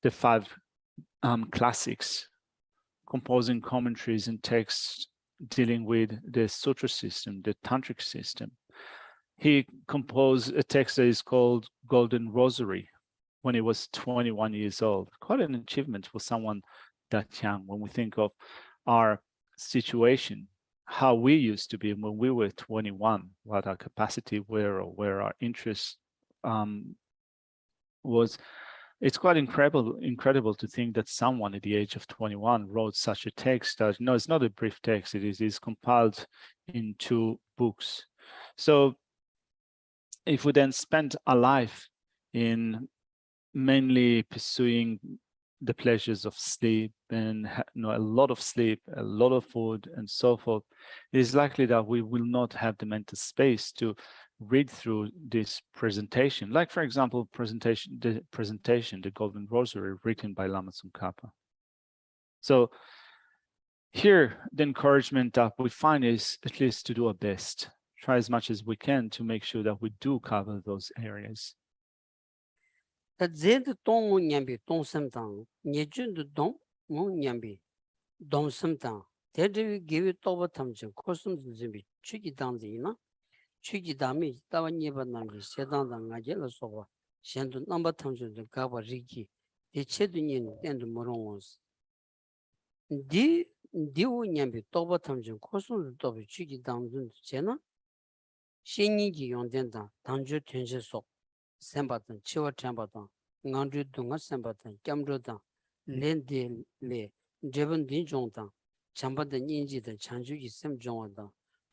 the five classics, composing commentaries and texts dealing with the sutra system, the tantric system. He composed a text that is called Golden Rosary when he was 21 years old. Quite an achievement for someone that young when we think of our situation, how we used to be when we were 21, what our capacity were or where our interest was. It's quite incredible to think that someone at the age of 21 wrote such a text that, no, it's not a brief text, it is compiled in 2 books. So if we then spend our life in mainly pursuing the pleasures of sleep and a lot of sleep, a lot of food and so forth, it is likely that we will not have the mental space to read through this presentation, like for example, the Golden Rosary written by Lamrim Kappa. So here, the encouragement that we find is at least to do our best, try as much as we can to make sure that we do cover those areas. 다 제드 동무 냠비 동섬당 예준도 동무 냠비 동섬당 대드위 기위 또버탐지 코스음도 준비 취기당지나 취기담이 따와 예반남지 세당당 아jel로서고 현도 넘버 탐지도 가바 리기 대체도니 땐도 모롱스 디우 냠비 또버탐지 코스음도 또비 취기당준 제나 신이기 용된다 당주 텐세속 샘바던 치워 템바던 nganju dunga sambatan kyamrodan lende le jeban din jongdan chambada nyinji da chanju gi sem jongda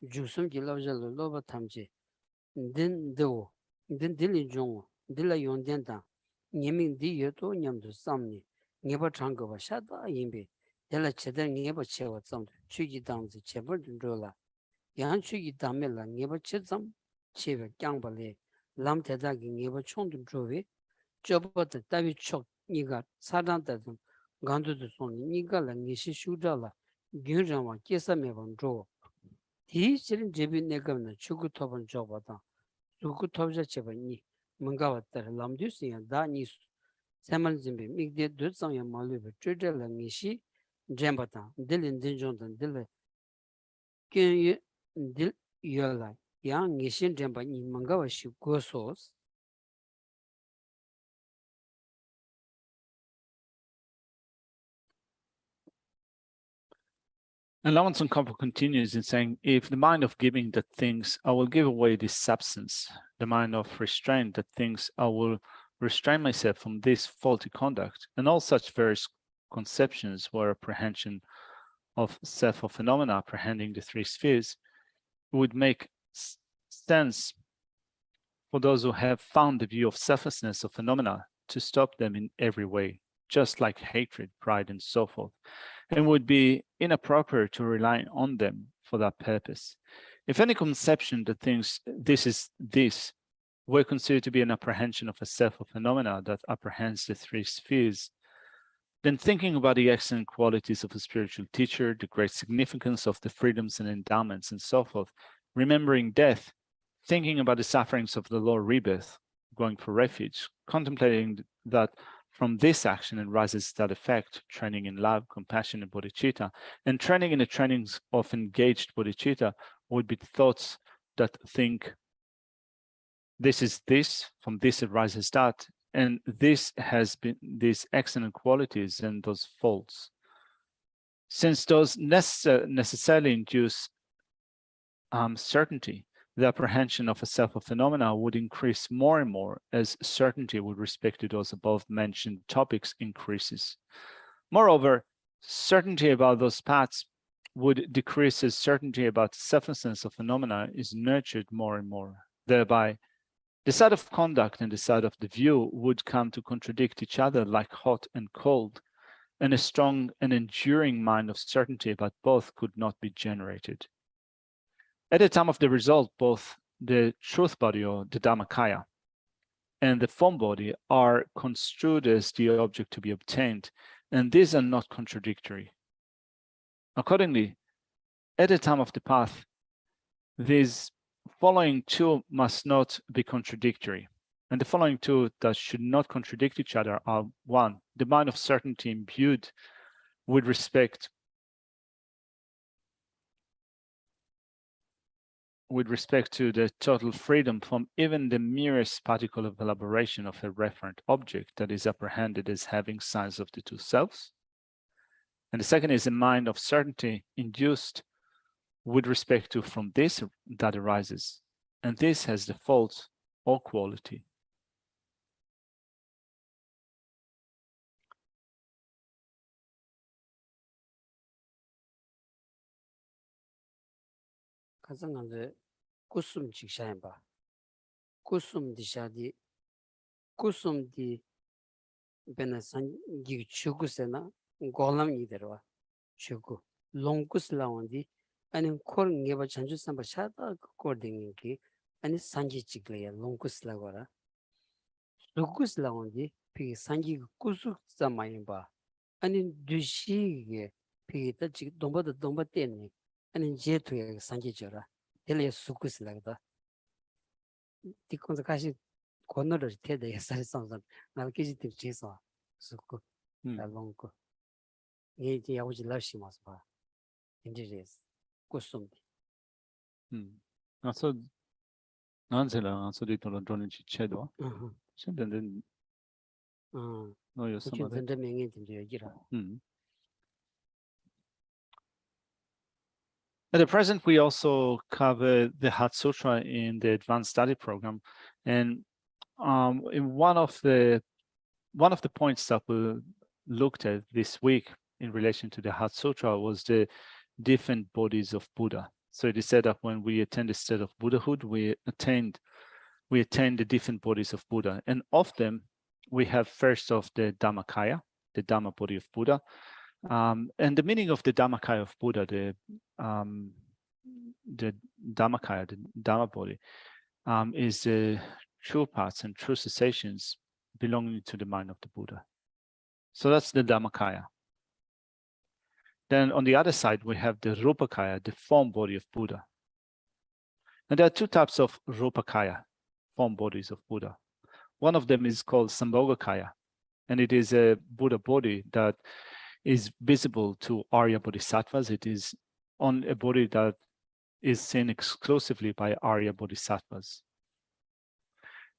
jusum gi lawja loba tamje din dili jong dila yonden da nyemin di yeto nyamdu samni ngeba changga ba shada yimbe dela chedar ngeba chewa tsam chugi dangzi chebar rola yang chugi damela ngeba chezam chebe kyangbale lam teda gi ngeba chongdu jowe 저보다 따위 촉 니가 사단다든 간도도 손 니가라 니시 슈자라 gyurjangwa kesa meban zho. Di shirin jebi negamna chugu toban zhobada, zugu tobja cheba ni, mungawa tar lamdu siya da nisu. Samal zimbi migde du zangya malubi zhuzha la nishi jambata, dilin dinzhondan dili gyun yu dil yola, yang nishin jamba ni mungawa shi gosos. And Lamrim Kappa continues in saying, if the mind of giving that thinks, I will give away this substance, the mind of restraint that thinks, I will restrain myself from this faulty conduct, and all such various conceptions where apprehension of self or phenomena apprehending the 3 spheres would make sense for those who have found the view of selflessness of phenomena to stop them in every way, just like hatred, pride, and so forth, and would be inappropriate to rely on them for that purpose. If any conception that thinks this is this were considered to be an apprehension of a self or phenomena that apprehends the 3 spheres, then thinking about the excellent qualities of a spiritual teacher, the great significance of the freedoms and endowments and so forth, remembering death, thinking about the sufferings of the lower rebirth, going for refuge, contemplating that from this action arises that effect, training in love, compassion, and bodhicitta, and training in the trainings of engaged bodhicitta would be thoughts that think this is this, from this arises that, and this has been these excellent qualities and those faults. Since those necessarily induce certainty, the apprehension of a self or phenomena would increase more and more as certainty with respect to those above mentioned topics increases. Moreover, certainty about those paths would decrease as certainty about the selflessness of phenomena is nurtured more and more. Thereby, the side of conduct and the side of the view would come to contradict each other like hot and cold, and a strong and enduring mind of certainty about both could not be generated. At the time of the result, both the truth body or the Dhammakaya and the form body are construed as the object to be obtained, and these are not contradictory. Accordingly, at the time of the path, these following two must not be contradictory. And the following two that should not contradict each other are: one, the mind of certainty imbued with respect to the total freedom from even the merest particle of elaboration of a referent object that is apprehended as having signs of the two selves. And the second is a mind of certainty induced with respect to from this that arises, and this has the fault or quality. 가장 먼저 kusum 직샤인 봐. kusum 디샤디 kusum 베나 산기 추구세나 골람 이데와 추구 롱쿠슬라온디 아니 코르 바 전주 삼바 샤다 코딩기 아니 산지 찍래야 롱쿠슬라고라 롱쿠슬라온디 피 산지 쿠수 자마인 봐 아니 두시게 피다 지 동바 때니 아니 제투에 산지 줘라 델레 수쿠슬라다 디콘자 가시 권노를 태대 예살성선 날개지 뒤에서 수고 달롱고 이게 야우지 러시마스 봐 인지레스 고숨디 그래서 난zel라 소리토로 드론지 체도 신던데 너였어 맞아 근데 명예 진짜 얘기라 At the present, we also cover the Heart Sutra in the advanced study program, and in one of the points that we looked at this week in relation to the Heart Sutra was the different bodies of Buddha. So it is said that when we attain the state of Buddhahood, we attain the different bodies of Buddha, and of them we have first of the Dhammakaya, the Dhamma body of Buddha. And the meaning of the Dhammakaya of Buddha, the Dhammakaya, the Dhamma body, is the true paths and true cessations belonging to the mind of the Buddha. So that's the Dhammakaya. Then on the other side, we have the Rupakaya, the form body of Buddha. And there are two types of Rupakaya, form bodies of Buddha. One of them is called Sambhogakaya, and it is a Buddha body that is visible to Arya Bodhisattvas. It is on a body that is seen exclusively by Arya Bodhisattvas.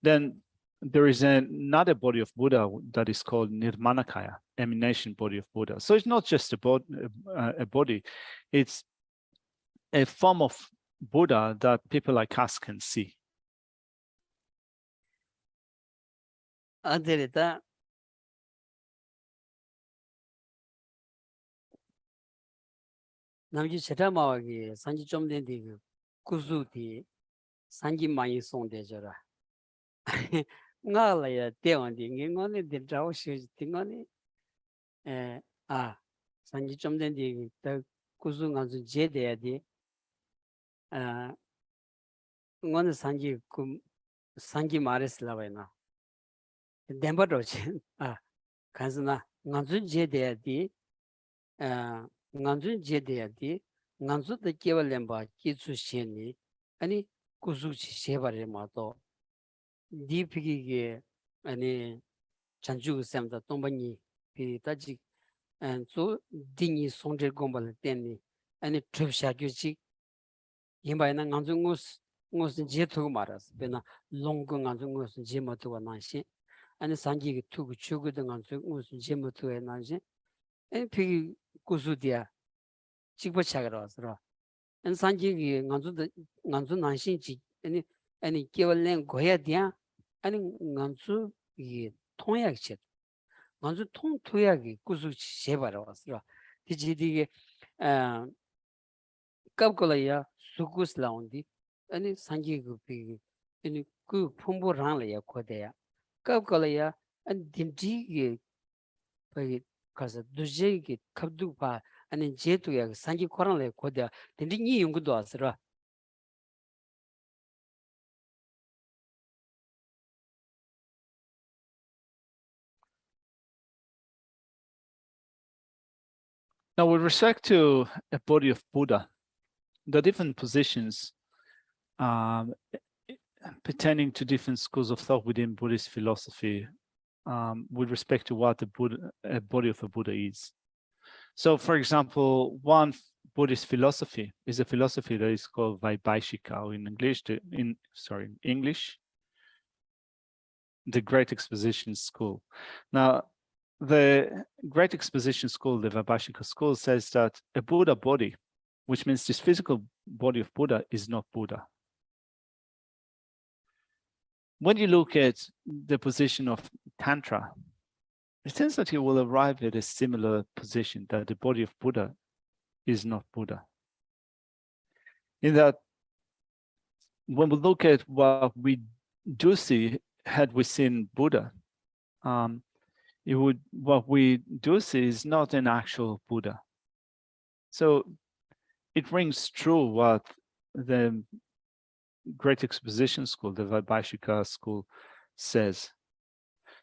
Then there is another body of Buddha that is called Nirmanakaya, emanation body of Buddha. So it's not just a body, it's a form of Buddha that people like us can see. 아들이다 남지 제라마와기 산지 좀 된디 구수디 산지 많이 송대저라 nga라야 대원디 ngone 데자오시 띵거니 산지 좀 된디 더 구수 간주 제대야디 ngone 산지 산지 마레슬라바이나 덴버로지 간스나 간주 제대야디 nganzu jede di nganzu de kewalemba kichu sheni ani kuzu shebare ma to di phigi ge ani chanju semda tombani pi taji so dini songje gombal tenni ani tripsha gyuchi yimba na nganzu ngos jetu maras bena longo nganzu ngos jematu wa nanshi ani sanji ge tugu chugu de nganzu ngos jematu wa nanshi ani phigi 구수디야 직보차가로 왔어. 산지기 nganzu 난신지 아니 깨월랭 고야디야 아니 nganzu 이 통약체 nganzu 통약이 구수 제바로 왔어. 디지디게 갑콜이야 수구슬라운디 아니 산지기 아니 그 풍부랑래야 코대야 갑콜이야 아니 딘지기 가서 두제기 갑두파 아니 제도야 산지 코랑래 고대 딘디 연구도 왔으라 Now, with respect to a body of Buddha, the different positions pertaining to different schools of thought within Buddhist philosophy with respect to what a body of a Buddha is. So, for example, one Buddhist philosophy is a philosophy that is called Vaibhashika, or in English, the Great Exposition School. Now, the Great Exposition School, the Vaibhashika school, says that a Buddha body, which means this physical body of Buddha, is not Buddha. When you look at the position of Tantra, it seems that you will arrive at a similar position, that the body of Buddha is not Buddha. In that, when we look at what we do see, had we seen Buddha, what we do see is not an actual Buddha. So it rings true what the Great Exposition School, the Vaibhashika school, says.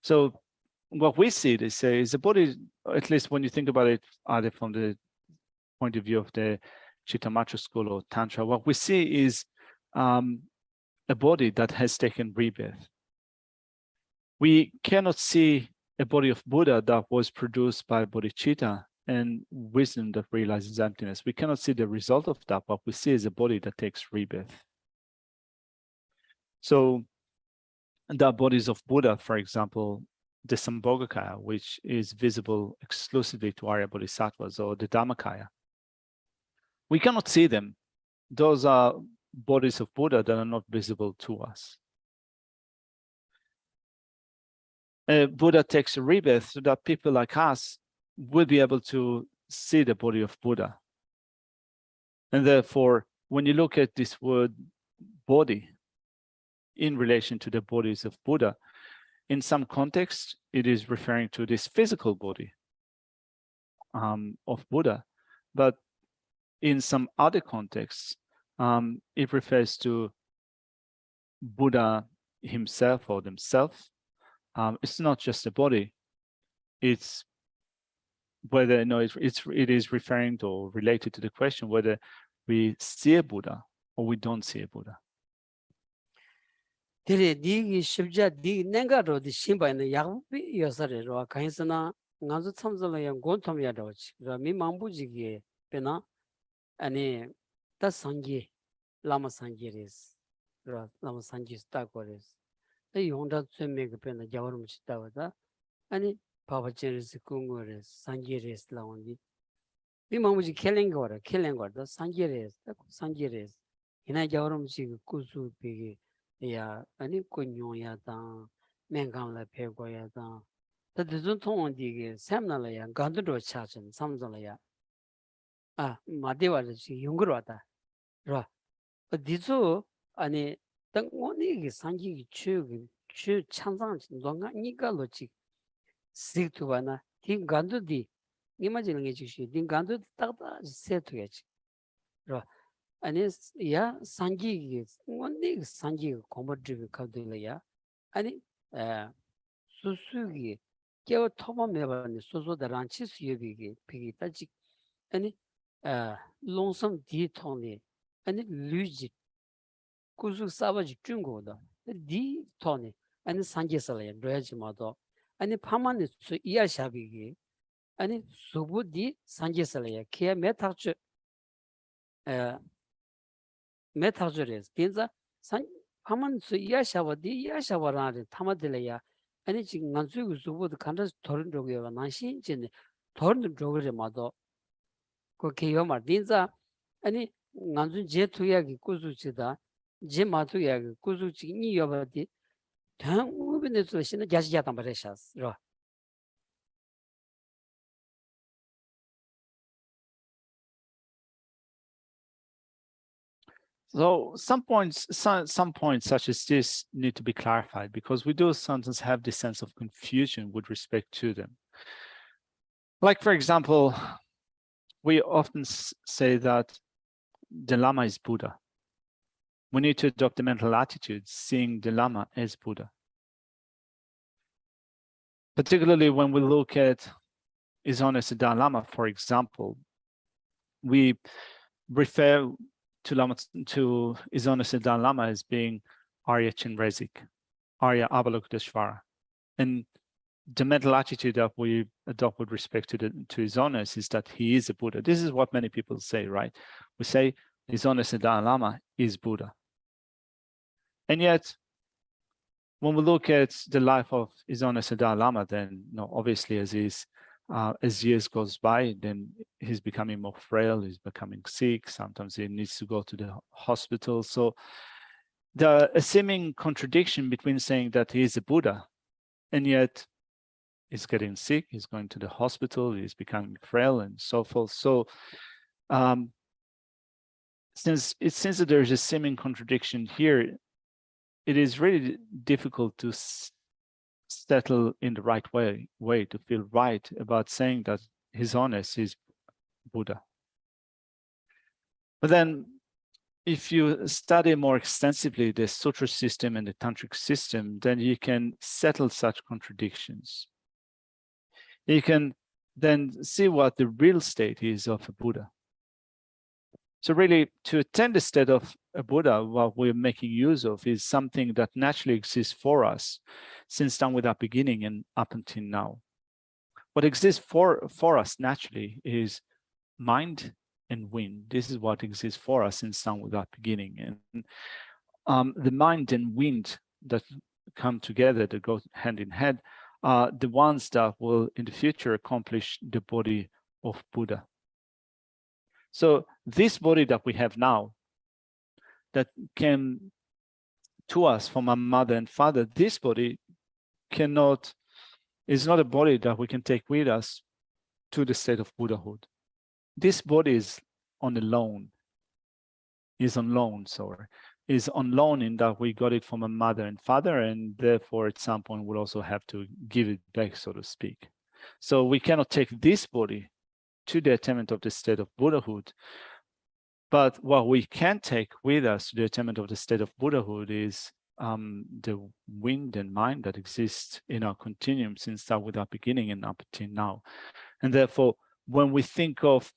So what we see, they say, is the body, at least when you think about it, either from the point of view of the Chittamatra school or Tantra, what we see is a body that has taken rebirth. We cannot see a body of Buddha that was produced by bodhicitta and wisdom that realizes emptiness. We cannot see the result of that. What we see is a body that takes rebirth. So the bodies of Buddha, for example, the Sambhogakaya, which is visible exclusively to Arya Bodhisattvas, or the Dhammakaya, we cannot see them. Those are bodies of Buddha that are not visible to us. Buddha takes a rebirth so that people like us will be able to see the body of Buddha. And therefore, when you look at this word body in relation to the bodies of Buddha, in some context, it is referring to this physical body of Buddha. But in some other contexts, it refers to Buddha himself or themselves. It's not just a body. It's whether it is referring to or related to the question whether we see a Buddha or we don't see a Buddha. Tere digi shibja digi nengaro di shimba ina yagbi yosare ro kaisana ngazu tsamzala yang gontom ya dawachi ra mi mambu jigi pena ane ta sangye lama sangye res ra lama sangye sta kores ta yongda tseme ge pena jawarum chita wada ane papa cheres kungo res sangye res lawandi mi mambu jigi keleng da sangye res ina jawarum chigi kusu pege ya ani kunyo ya ta mengam la pego ya ta ta dizun thong di ge samna la ya gandu ro cha chen samza la ya ma de wa ji yungro wa ta ro dizu ani tang oni ge sanji gi chu chanzang longa ni ga lo chi sik tu wa na ti gandu di ni ma jing ge chi shi di gandu ta ta se tu ge chi ro 아니 야 산지 원리 산지 공부를 가도야 아니 수수기 겨 토마메 바니 소소다란 치수여비기 비기 따지 아니 롱섬 디토니 아니 루지 kuzu sabaji chungo da di tone ani sanje sala royaji mado ani phamani su iya shabi gi ani subu di sanje sala ya ke metakchu 메타저레스 딘자 산 하만스 이야샤바디 이야샤바라데 타마딜레야 아니 지금 난주고 수보도 간다 토른 쪽이야 난신진데 토른 쪽으로 마도 그 개요마 딘자 아니 난주 제투야기 꾸수치다 제 마투야기 꾸수치 니 여바디 당 우빈에서 신의 자지야단 바레샤스 로 So some points such as this need to be clarified because we do sometimes have this sense of confusion with respect to them. Like, for example, we often say that the Lama is Buddha. We need to adopt the mental attitude, seeing the Lama as Buddha. Particularly when we look at His Holiness the Dalai Lama, for example, we refer to His Holiness the Dalai Lama as being Arya Chenrezig, Arya Avalokiteshvara. And the mental attitude that we adopt with respect to His Holiness is that he is a Buddha. This is what many people say, right? We say His Holiness the Dalai Lama is Buddha. And yet, when we look at the life of His Holiness the Dalai Lama, then obviously as years goes by, then he's becoming more frail, he's becoming sick, sometimes he needs to go to the hospital. So a seeming contradiction between saying that he is a Buddha, and yet he's getting sick, he's going to the hospital, he's becoming frail and so forth. So since it seems that there's a seeming contradiction here, it is really difficult to settle in the right way to feel right about saying that His Holiness is Buddha. But then if you study more extensively the sutra system and the tantric system, then you can settle such contradictions. You can then see what the real state is of a Buddha. So really, to attain the state of a Buddha, what we're making use of is something that naturally exists for us since time without beginning and up until now. What exists for us naturally is mind and wind. This is what exists for us since time without beginning. And the mind and wind that come together, that go hand in hand, are the ones that will in the future accomplish the body of Buddha. So this body that we have now, that came to us from our mother and father, this body is not a body that we can take with us to the state of Buddhahood. This body is on loan in that we got it from a mother and father, and therefore at some point we'll also have to give it back, so to speak. So we cannot take this body to the attainment of the state of Buddhahood. But what we can take with us to the attainment of the state of Buddhahood is the wind and mind that exists in our continuum since that without beginning and up until now. And therefore, when we think of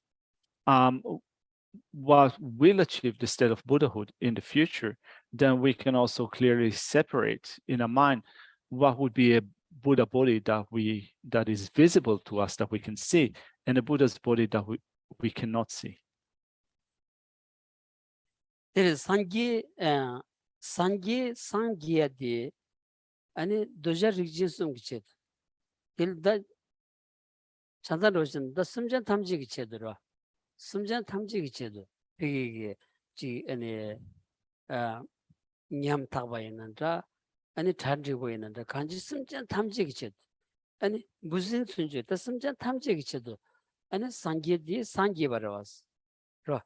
what will achieve the state of Buddhahood in the future, then we can also clearly separate in our mind what would be a Buddha body that is visible to us, that we can see, and a Buddha's body that we cannot see. There is sangi sangiya ani doja rigjisum gichet. Til da chandan rojin da sumjan tamji gichedro. Sumjan tamji gichedo. Pigi ji ani nyam tagbayananda ani thandri boyananda kanji sumjan tamji giched. Ani buzin sunje da sumjan tamji gichedo. Ani sangi barawas. Ro.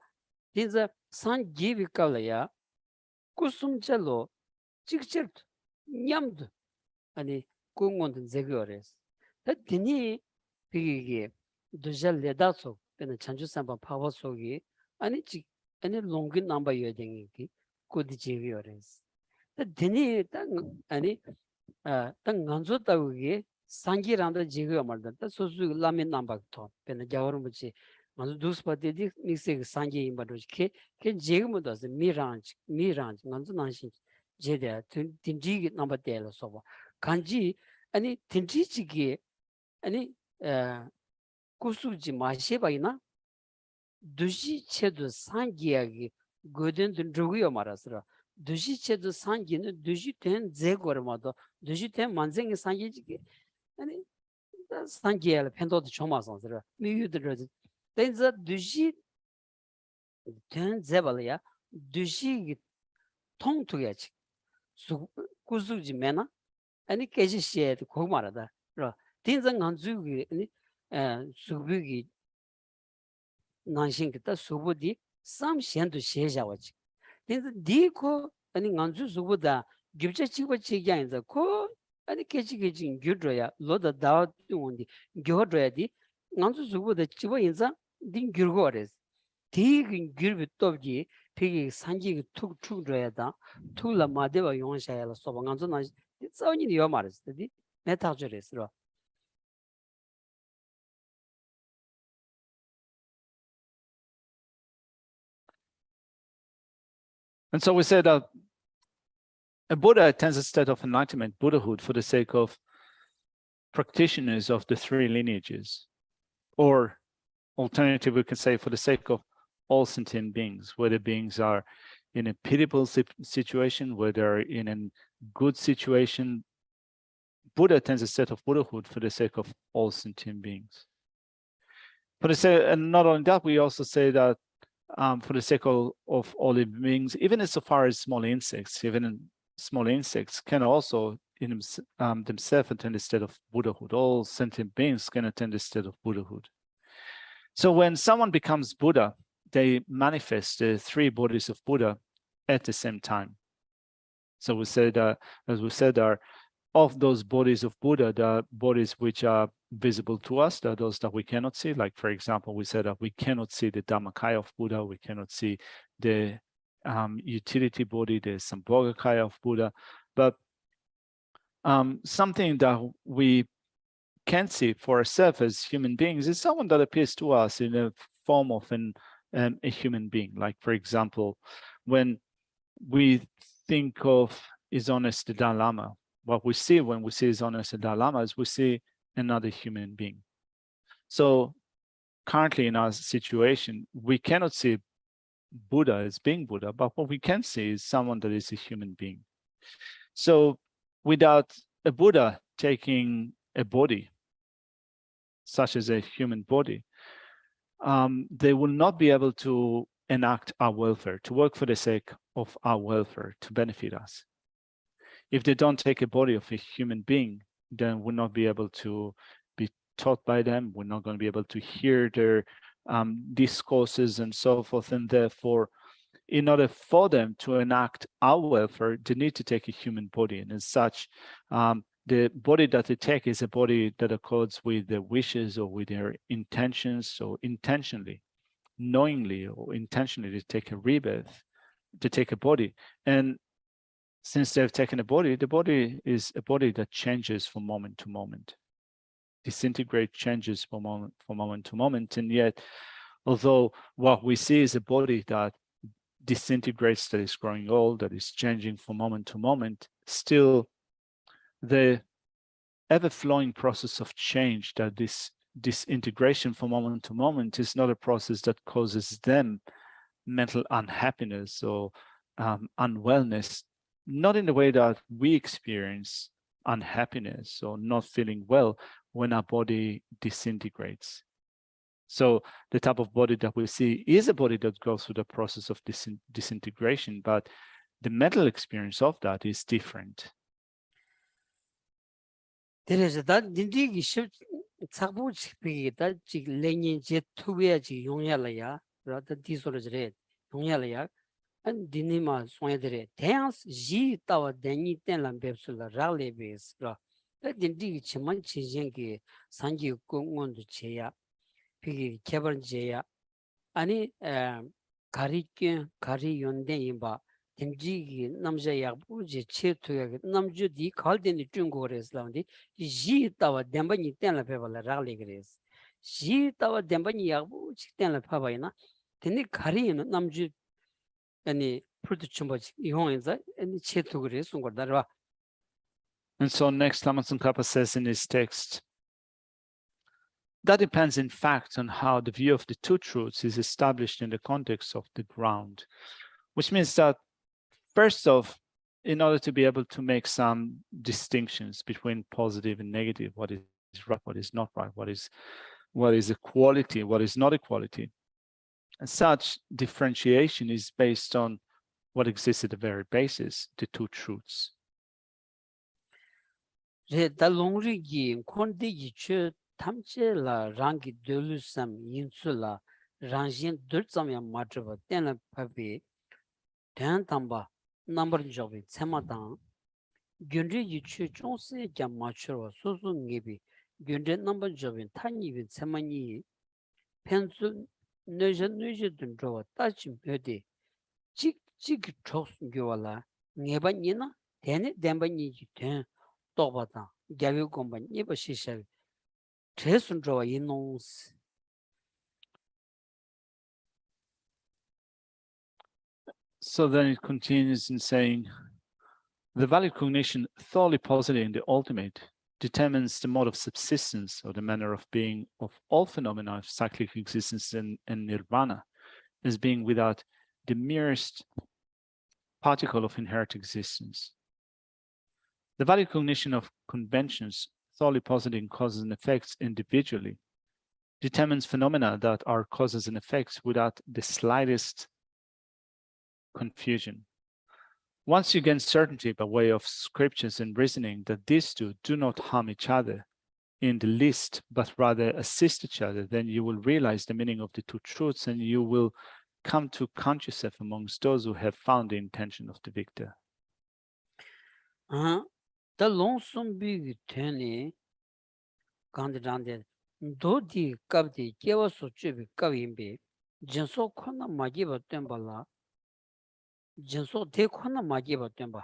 Dinza sangi vikavlaya kusumjalo chikchert nyamd ani kungondan zegores. Da dini pigi dojal ledaso pena chanju samba pawa sogi ani longin namba yodengi ki kodi jevores. Da dini ani nganzo tawgi sangi randa jevio marda da sosu lamin namba to pena jawarmuchi manzo duspati di mixing sangi imbadoji ke jegmudas miranj nganzo nanshin jede tinji namba tela soba kanji ani tinji chigi ani kusuji mashebaina duji chedo sangiagi goden drugiyo marasra duji chedo sangini duji ten zegormado duji ten manzengi sangi chigi ani sangiel pendo chomasansra miyudro Tenza duji ten zebalaya duji tong tuyach kuzuji mena ani Geshe kogmarada ro tenza nganzugi ani subugi nanshin kita subudi sam shendu shejawach tenza diko ani nganzu subuda gyubcha chigwa chigyanza ko ani kechi gyudroya loda dawa tundi gyodroya di nganzu subuda chiwa inza din gyurgores tigin gyurbi tobji pigi sanji tuk royada tula madeva yonshayala soba nganzo na tsawni yo maris di metajores ro And so we say that a Buddha attains a state of enlightenment, Buddhahood, for the sake of practitioners of the three lineages, or alternative, we can say for the sake of all sentient beings, whether beings are in a pitiable situation, whether in a good situation. Buddha attains a state of Buddhahood for the sake of all sentient beings. For the sake, and not only that, we also say that for the sake of all living beings, even insofar as small insects, small insects can also in themselves attain the state of Buddhahood. All sentient beings can attain the state of Buddhahood. So when someone becomes Buddha, they manifest the three bodies of Buddha at the same time. So we say that, as we said, of those bodies of Buddha, the bodies which are visible to us, there are those that we cannot see. Like, for example, we said that we cannot see the Dhammakaya of Buddha, we cannot see the utility body, the Sambhogakaya of Buddha. But something that we can see for ourselves as human beings is someone that appears to us in a form of a human being. Like, for example, when we think of His Holiness the Dalai Lama, what we see when we see His Holiness the Dalai Lama is we see another human being. So currently in our situation, we cannot see Buddha as being Buddha, but what we can see is someone that is a human being. So without a Buddha taking a body, such as a human body, they will not be able to enact our welfare, to work for the sake of our welfare, to benefit us. If they don't take a body of a human being, then we'll not be able to be taught by them. We're not going to be able to hear their discourses and so forth. And therefore, in order for them to enact our welfare, they need to take a human body. And as such, the body that they take is a body that accords with their wishes or with their intentions. So intentionally, knowingly or intentionally, they take a rebirth, to take a body. And since they've taken a body, the body is a body that changes from moment to moment, disintegrate, changes from moment to moment. And yet, although what we see is a body that disintegrates, that is growing old, that is changing from moment to moment, still the ever-flowing process of change, that this disintegration from moment to moment is not a process that causes them mental unhappiness or unwellness, not in the way that we experience unhappiness or not feeling well when our body disintegrates. So the type of body that we see is a body that goes through the process of disintegration, but the mental experience of that is different. 그래서 다 닌디기 착부 집이다 지 레닌 제 투베지 용야라야 라다 디소르즈레 용야라야 안 디니마 소야데레 대양스 지 따와 데니 텐란 뱁술라 라레베스라 닌디기 치만 치젠기 산지 공원도 제야 비기 개발제야 아니 가리께 가리 연대 임바 딘지기 남자야 부지 체토야 남주디 칼데니 중국어레스라운디 지 따와 뎀바니 텐라 페발라 라레그레스 지 따와 뎀바니 야부 직텐라 파바이나 딘니 가리는 남주 아니 프로듀츠모지 이홍에서 아니 체토그레스 송거다라. And so next, Lama Tsongkhapa says in his text, that depends in fact on how the view of the two truths is established in the context of the ground, which means that first off, in order to be able to make some distinctions between positive and negative, what is right, what is not right, what is equality, what is not equality, and such differentiation is based on what exists at the very basis, the two truths. 탐체라 랑기 들루삼 인술라 랑신 들점야 마트바 때나 파비 대한탐바 넘버 조비 세마당 균리 유추 총세 잠마처 소소니비 균리 넘버 조비 타니비 세마니 펜수 너저 든저 따지 베디 찍찍 촉스교라 네바니나 대네 덴바니 된 또바다 개비 공반 예버시셔 최순조와 인농스. So then it continues in saying, the valid cognition thoroughly positing the ultimate determines the mode of subsistence or the manner of being of all phenomena of cyclic existence and nirvana as being without the merest particle of inherent existence. The valid cognition of conventions thoroughly positing causes and effects individually determines phenomena that are causes and effects without the slightest confusion. Once you gain certainty by way of scriptures and reasoning that these two do not harm each other in the least, but rather assist each other, then you will realize the meaning of the two truths and you will come to count yourself amongst those who have found the intention of the victor. The lonesome big tenny Gandhi Dodi Kabdi Kewa Suchubi Kavimbi Jinso Kona Magiba Tembala Jinso De Kona Magiba Temba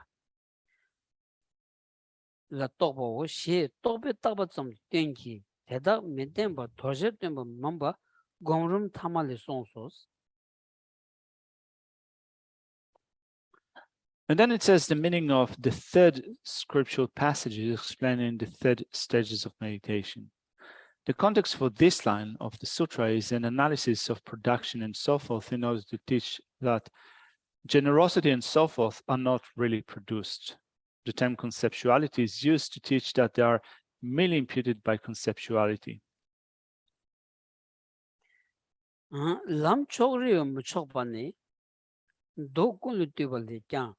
La Tobo she Tobe Tabatsum Tenki Teda Medemba Toje Temba Mamba Gomrum Tamale Sonsos. And then it says the meaning of the third scriptural passage is explaining the third stages of meditation. The context for this line of the sutra is an analysis of production and so forth in order to teach that generosity and so forth are not really produced. The term conceptuality is used to teach that they are merely imputed by conceptuality. Lam Chogri Muchokbani Dokulu Tibali Kyan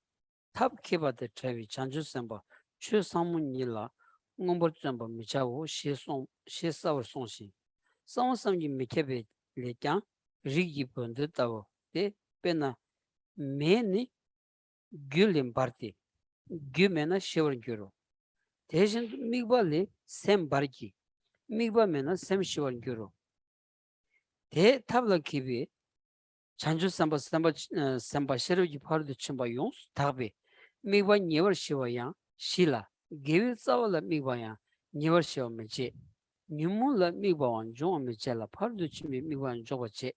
Tab Kiba the Trevi Chanju Samba Chu Samun Nila Ngombo Jamba Michawo she Sour Sonshi. Some Samji Mikebe Lekan Rigi Pundutavo de Pena Meni Gulim Party Gumena Shiver Guru. Tejan Migbali Sem Barki Migba Mena Sem Shiver Guru. Te Tabla Kibi Chanju Samba Samba Sheruji Pardu Chumba Yons Tabi Migba never Shivaya Shila give it Savala Migwaya never Shiva Meche Numula Migbawan John Michela Pardu Chimi Migwan Jobache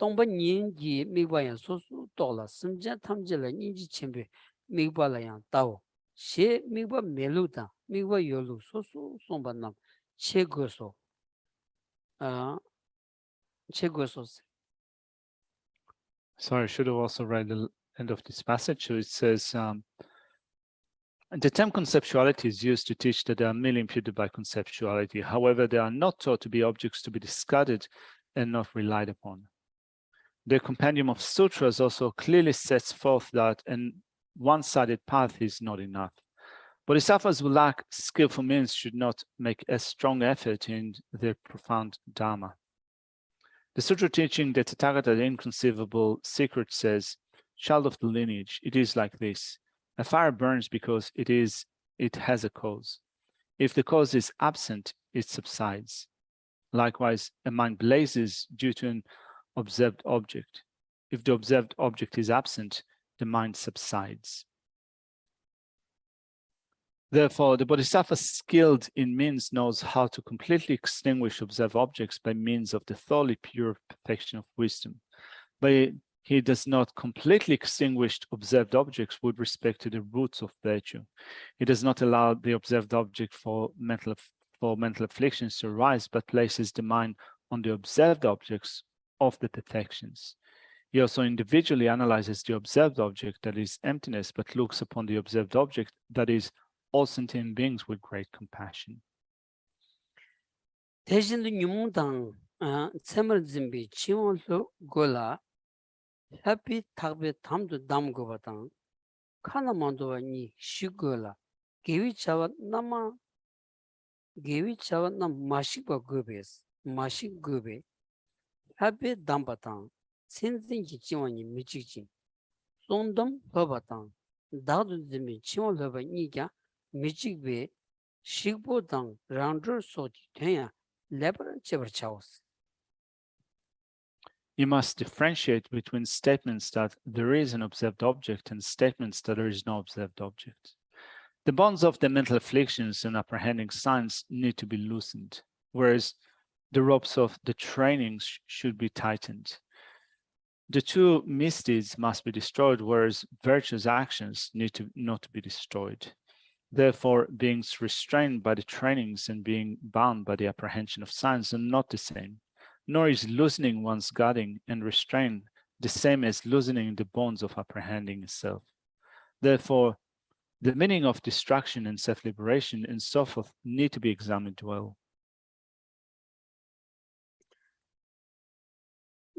Tomba Ninji Migwaya Sosu Dola Simja Tamjela Ninji Chimbe Migbalayan Tao She Migba Meluta Migwa Yolu Sosu Sombanam Che Goso Sorry, I should have also read the end of this passage. So it says, the term conceptuality is used to teach that they are merely imputed by conceptuality. However, they are not taught to be objects to be discarded and not relied upon. The compendium of sutras also clearly sets forth that a one-sided path is not enough. Bodhisattvas who lack skillful means should not make a strong effort in their profound dharma. The sutra teaching the Tathagata, the inconceivable secret, says, child of the lineage, it is like this. A fire burns because it has a cause. If the cause is absent, it subsides. Likewise, a mind blazes due to an observed object. If the observed object is absent, the mind subsides. Therefore, the Bodhisattva skilled in means knows how to completely extinguish observed objects by means of the thoroughly pure perfection of wisdom. But he does not completely extinguish observed objects with respect to the roots of virtue. He does not allow the observed object for mental afflictions to arise, but places the mind on the observed objects of the perfections. He also individually analyzes the observed object, that is emptiness, but looks upon the observed object, that is all sentient beings, with great compassion. 대신도 유몽당 샘을 준비 치원로 골라 해피 탁베 담도 담고 바당 카나만도와 니 시골라 게위차와 나마 마시고 그베스 마시 그베 해피 담바당 신진지 지원이 미치지 손덤 허바당 다도 준비 치원로 니가 미치베 식보당 라운드 소지 돼야 레버런 제버차우스. You must differentiate between statements that there is an observed object and statements that there is no observed object. The bonds of the mental afflictions and apprehending signs need to be loosened, whereas the ropes of the trainings should be tightened. the two misdeeds must be destroyed, whereas virtuous actions need to not to be destroyed. Therefore, being restrained by the trainings and being bound by the apprehension of signs are not the same, nor is loosening one's guarding and restraint the same as loosening the bonds of apprehending itself. Therefore, the meaning of distraction and self-liberation and so forth need to be examined well.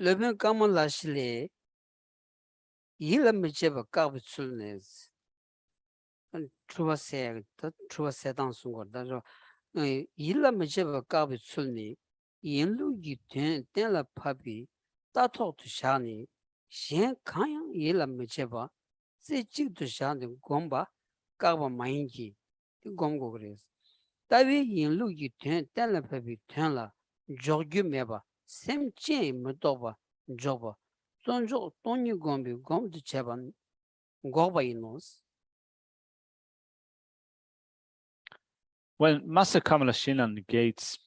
Lamrim kama lashile yila mecheba kabu tsulnes. Truwa se dang sungor da ro yila mecheba kabu tsulni yinlu yi ten la papi ta tok tu shani shen kanyang yila mecheba se chik tu shani gomba kaba mayingi di gomgo gres. Tawi yinlu yi ten la papi ten la jogyu meba sem chen metoba joba sonjo toni gombi gom tu cheban goba inos. When Master Kamala Shila negates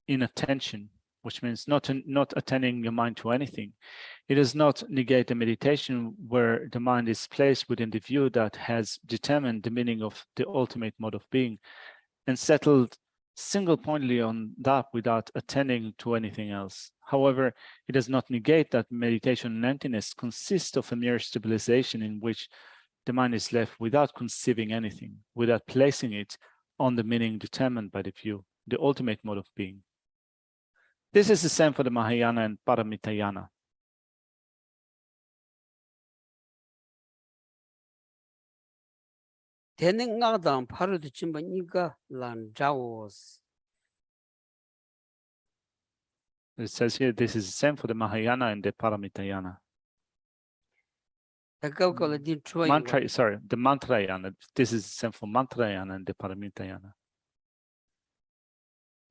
inattention, which means not attending your mind to anything, it does not negate the meditation where the mind is placed within the view that has determined the meaning of the ultimate mode of being and settled single-pointedly on that without attending to anything else. However, it does not negate that meditation and emptiness consists of a mere stabilization in which the mind is left without conceiving anything, without placing it on the meaning determined by the view, the ultimate mode of being. This is the same for the Mahayana and Paramitayana. Tening ngagdang paru tu chimba niga lan jawos. It says here, this is the same for the Mahayana and the Paramitayana. Mantra. Sorry, the Mantrayana. This is the same for Mantrayana and the Paramitayana.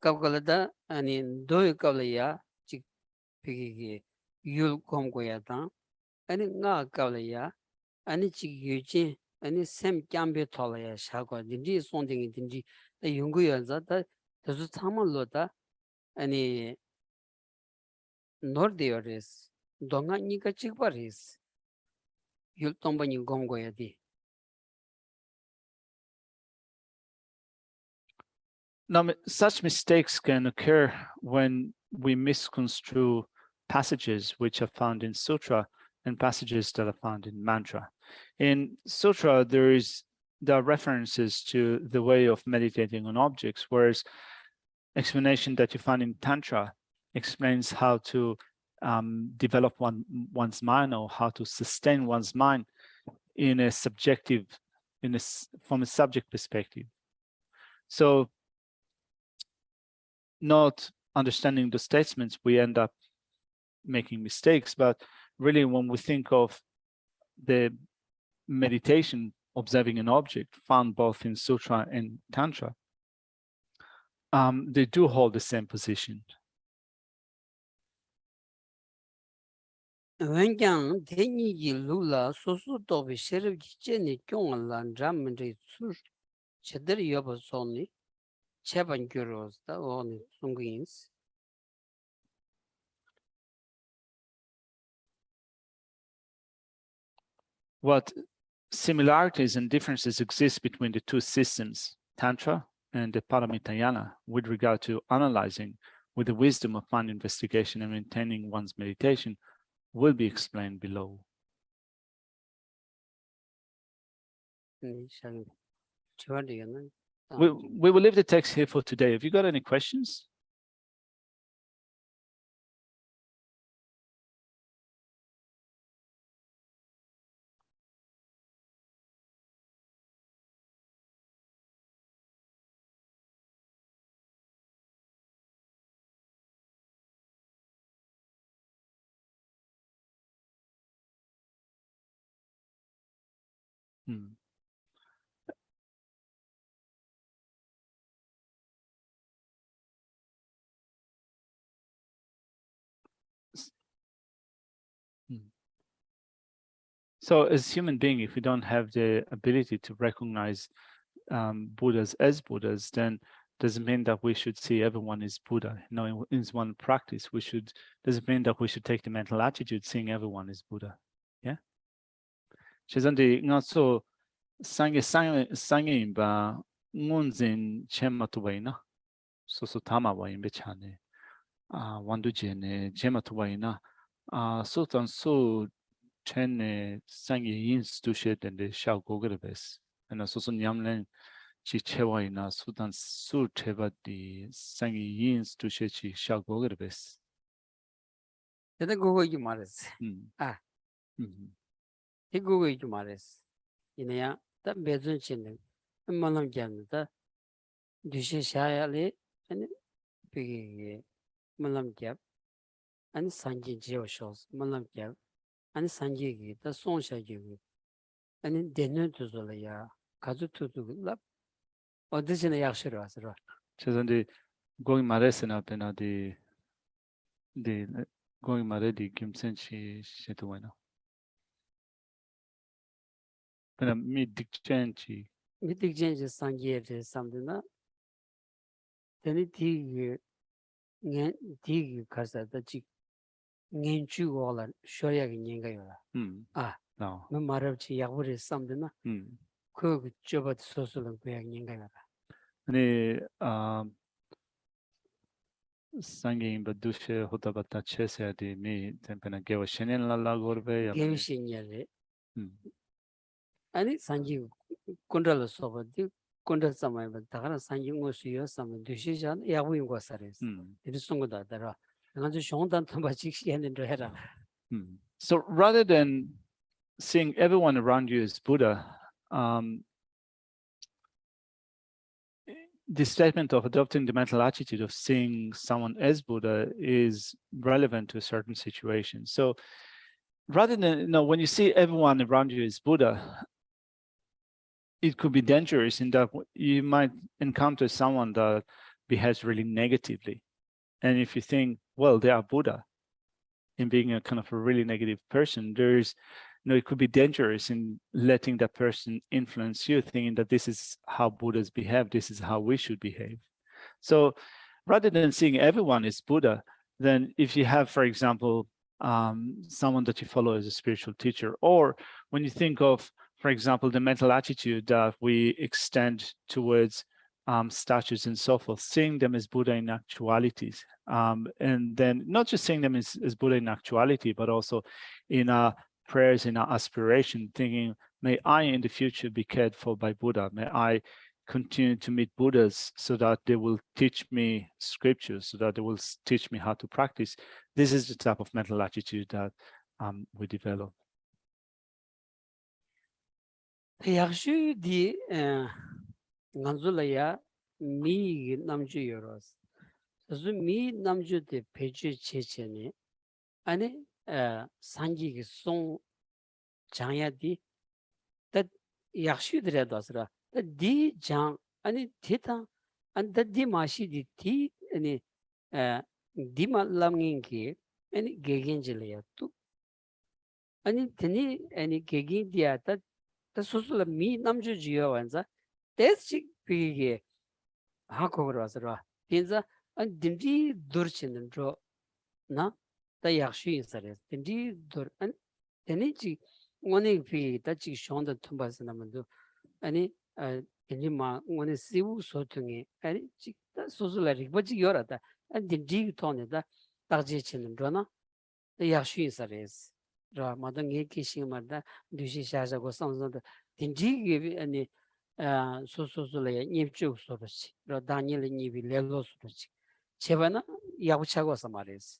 Kavkalada and doi kavlaya chik pigi yul komgoya tang. Ani nga kavlaya ani chik yuji ani sem kyambe tolaya shakwa dindi sonding dindi the yunguya zata tazu tamalo da ani nordeores donga nika chikparis yul tomba ni gomgoya di. Now, such mistakes can occur when we misconstrue passages which are found in Sutra and passages that are found in Mantra. In Sutra, there are references to the way of meditating on objects, whereas explanation that you find in Tantra explains how to develop one's mind or how to sustain one's mind in a subjective, from a subject perspective. So, not understanding the statements, we end up making mistakes. But really, when we think of the meditation, observing an object found both in Sutra and Tantra, they do hold the same position. Wengyang tenyi ji lula sosu tobi sherib ji cheni kyunga lan drammri tsur chedar yoba soni cheban gyuros da oni sungins. What similarities and differences exist between the two systems, Tantra and the Paramitayana, with regard to analyzing with the wisdom of mind investigation and maintaining one's meditation, will be explained below. We will leave the text here for today. Have you got any questions? So as human being, if we don't have the ability to recognize Buddhas as Buddhas, then doesn't mean that we should see everyone as Buddha. No, in one practice, doesn't mean that we should take the mental attitude seeing everyone as Buddha. Yeah. Chezandi ngaso sange ba ngunzin chema tuwaina so tama wa imbe chane wandu jene chema tuwaina so tan so chene sange ins tu shet and the shao gogerbes and so nyamlen chi chewaina so tan su cheba di sange ins tu shet chi shao gogerbes. Teta gogo yu mares. Te gogo yu mares. Inaya ta bezun chene malam gyamna ta dushe shaya le ane pigi malam gyab ane sanji jeo shos malam gyab ane sanji gi ta song sha gi ane denu tuzo la ya kazu tuzu lap odisina yakshiro asiro. Chezandi going maresena pena di going mare di kimsen chi shetuwaina. Pena mi dikchen chi. Mi dikchen chi sanji re samdina teni tigi karsa ta chik ngen chu gola shoya gi nyenga yola. Mi marab chi yakbu re samdina kuyo ku chobat sosulang kuya gi nyenga yola. Ani sangin badushe hotabata chese di mi tempena gewa shenen la gorbe ya. Gewa shenya re. Ani sanji kundala soba di kundal samay ba takara sanji ngo suyo samay dushi jan yakbu yung kwa sares. Dili sungu da dara. Nganzu shongdan tamba chik shenen rohera. So rather than seeing everyone around you as Buddha, the statement of adopting the mental attitude of seeing someone as Buddha is relevant to a certain situation. So rather than, when you see everyone around you as Buddha, it could be dangerous in that you might encounter someone that behaves really negatively. And if you think, well, they are Buddha, in being a kind of a really negative person, there's, it could be dangerous in letting that person influence you, thinking that this is how Buddhas behave, this is how we should behave. So rather than seeing everyone as Buddha, then if you have, for example, someone that you follow as a spiritual teacher, or when you think of, for example, the mental attitude that we extend towards statues and so forth, seeing them as Buddha in actualities, and then not just seeing them as Buddha in actuality, but also in our prayers, in our aspiration, thinking, may I in the future be cared for by Buddha, may I continue to meet Buddhas so that they will teach me scriptures, so that they will teach me how to practice. This is the type of mental attitude that we develop. Yakshu di nganzulaya mi namju yoros. So mi namju de peju chechene. Ane sanji ki song jangya di that yakshu dire dasra. That di jang ane tita and that di mashi di ti ane di ma lamngin ki ane gegen jilaya tu. Ane tini ane gegen diya that the social me namju jiyo wanza that's chik pige hakogro asra pinza and dimdi durchin ro na the yakshi insare dimdi dur and tenichi ngone pi ta chi shonda tumbas namando ani ani ma ngone siu sotungi ani chi ta social ribaji yorata and dimdi tone da tagje chin ro na the yakshi insare ra madang ye kishing marda dushi shaja go samsam dinji ani 소소소래 입주 소르지 로 다니엘 니비 렐로 소르지 제바나 야구차고서 말했어.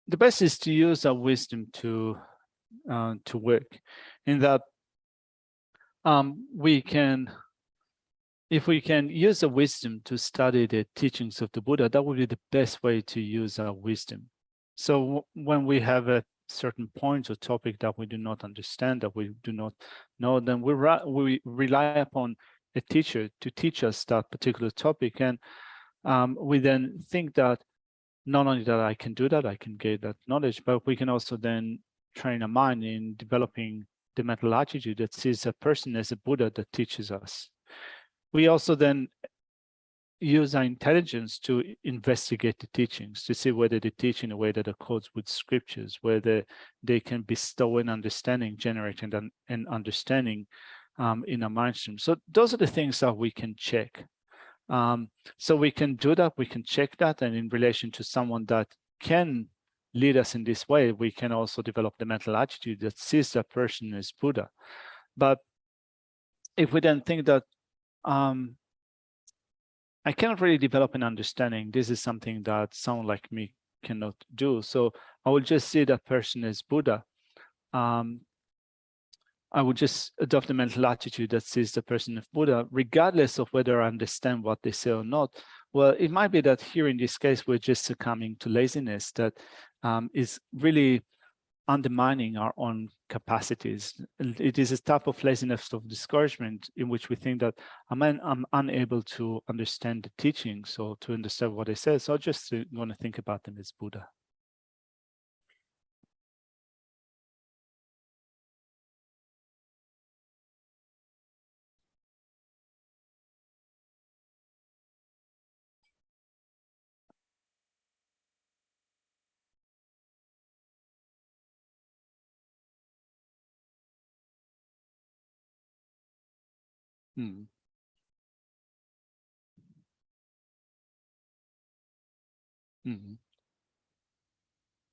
The best is to use our wisdom to work, in that if we can use the wisdom to study the teachings of the Buddha, that would be the best way to use our wisdom. So when we have a certain point or topic that we do not understand, that we do not know, then we rely upon a teacher to teach us that particular topic, and we then think that not only that I can do that, I can get that knowledge, but we can also then train our mind in developing the mental attitude that sees a person as a Buddha that teaches us. We also then use our intelligence to investigate the teachings, to see whether they teach in a way that accords with scriptures, whether they can bestow an understanding, generating an understanding in our mind stream. So those are the things that we can check. So we can do that, we can check that, and in relation to someone that can lead us in this way, we can also develop the mental attitude that sees that person as Buddha. But if we then think that I cannot really develop an understanding, this is something that someone like me cannot do, so I will just see that person as Buddha. I would just adopt the mental attitude that sees the person as Buddha, regardless of whether I understand what they say or not. Well, it might be that here in this case, we're just succumbing to laziness that is really undermining our own capacities. It is a type of laziness of discouragement in which we think that I'm unable to understand the teachings or to understand what they say, so I'm just going to think about them as Buddha. Mm. Mm-hmm.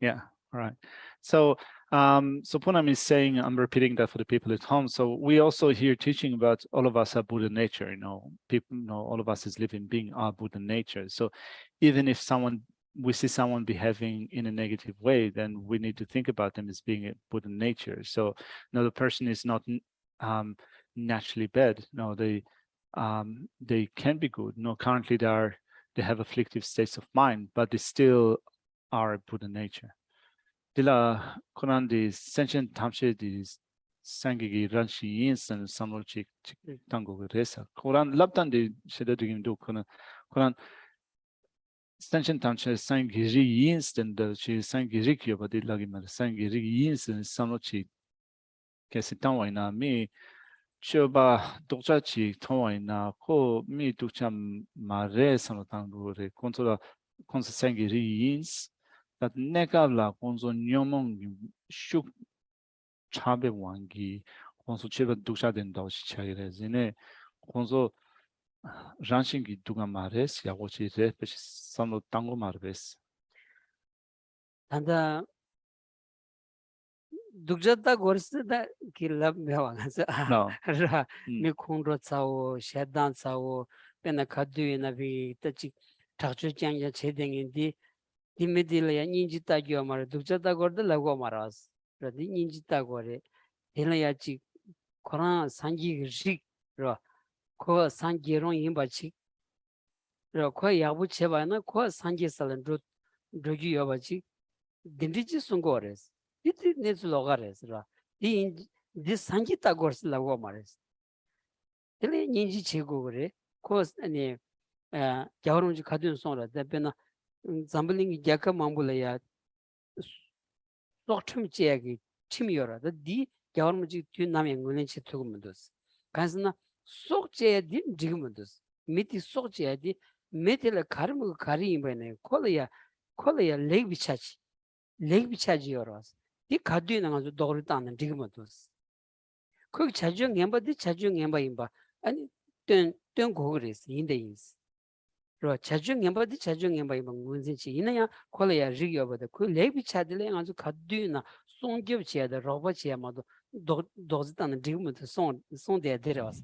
Yeah, all right. So so Poonam is saying, I'm repeating that for the people at home. So we also hear teaching about all of us are Buddha nature, people, all of us as living being are Buddha nature. So even if we see someone behaving in a negative way, then we need to think about them as being a Buddha nature. So the person is not naturally bad. No, they can be good. No, currently they have afflictive states of mind, but they still are Buddha nature. Dila Quran di sentient tamche di sangigi ranshi insan samlo chik tango resa. Quran labdan di sheda digim do Quran sentient tamche sangiri instan da chi sangiri kyo ba di lagi mar sangiri insan samlo chik kesi tangwa ina mi choba dokcha chik tangwa ina ko mi dokcha ma re samlo tango re konsola konsa sangiri ins that negabla konso nyomong shuk chabe wangi konso cheba duksha den daw chichagire zine konso ranshingi duga mares yagochi re pesh samlo tango marves. tanda dukjata gorste da kilab mewangas No. ra mi khondro tsawo shedan tsawo pena khadu na bi tachi thakchu changya chedeng di dimedila ya ninji ta gyo mar dukjata gorda lago maras ra di ninji ta gore dela ya chi koran sanji rik ra ko sanji ron yimba chi ra ko yabu cheba na ko sanji salan ro rogi yoba chi dindiji sungores iti nezu logares ra di sanji ta gors lago mares dela ninji chego gore ko ani gyawrumji khadun songra da bena zambulingi gyaka mambula ya Tsultrim cheyagi tim yora da di gyawrumji tu nami ngulen che tugumundos kansina sok cheya di jigumundos miti sok cheya di miti la karimu kari imbayne kola ya leg bichaji yoras di kadyu na ngazu dogru tanan jigumundos kogi chajyo ngenba di chajyo ngenba imba ani ten gogores yinda yins ro chajyo ngenba di chajyo ngenba imba ngunzin chi ina ya kola ya rig yobada ko leg bichadile ngazu kadyu na songgyab cheya da roba cheya mado dogzi tanan jigumundos song deya derewas.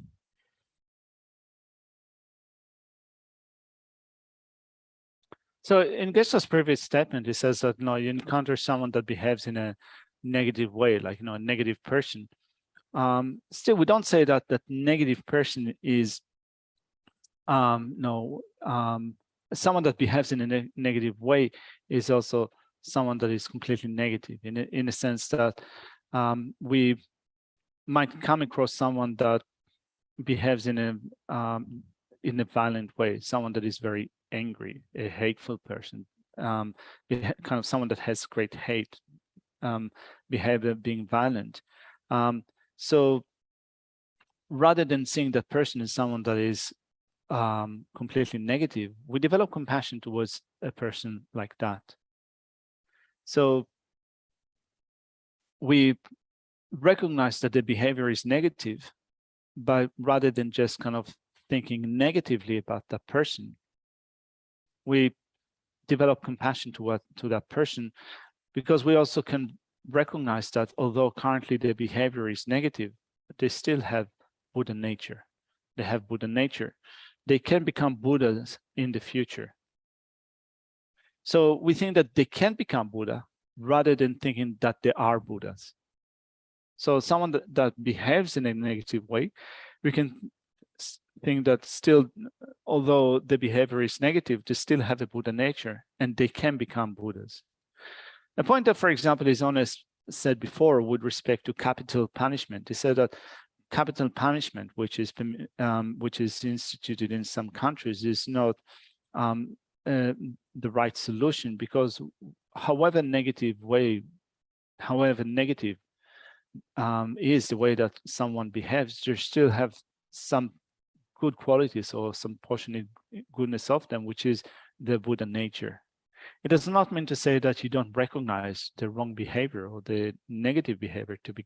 So in Geshe's previous statement, he says that you encounter someone that behaves in a negative way, like a negative person. Still, we don't say that that negative person is someone that behaves in a negative way is also someone that is completely negative in a sense that we might come across someone that behaves in a violent way, someone that is very angry, a hateful person, kind of someone that has great hate, behavior being violent. So rather than seeing that person as someone that is completely negative, we develop compassion towards a person like that. So we recognize that the behavior is negative, but rather than just kind of thinking negatively about that person, we develop compassion to that person, because we also can recognize that although currently their behavior is negative, they still have Buddha nature. They have Buddha nature. They can become Buddhas in the future. So we think that they can become Buddha rather than thinking that they are Buddhas. So someone that behaves in a negative way, we can think that still, although the behavior is negative, they still have a Buddha nature and they can become Buddhas. A point that, for example, is honest said before with respect to capital punishment. He said that capital punishment, which is instituted in some countries, is not the right solution, because however negative is the way that someone behaves, they still have some good qualities or some portion goodness of them, which is the Buddha nature. It does not mean to say that you don't recognize the wrong behavior or the negative behavior to be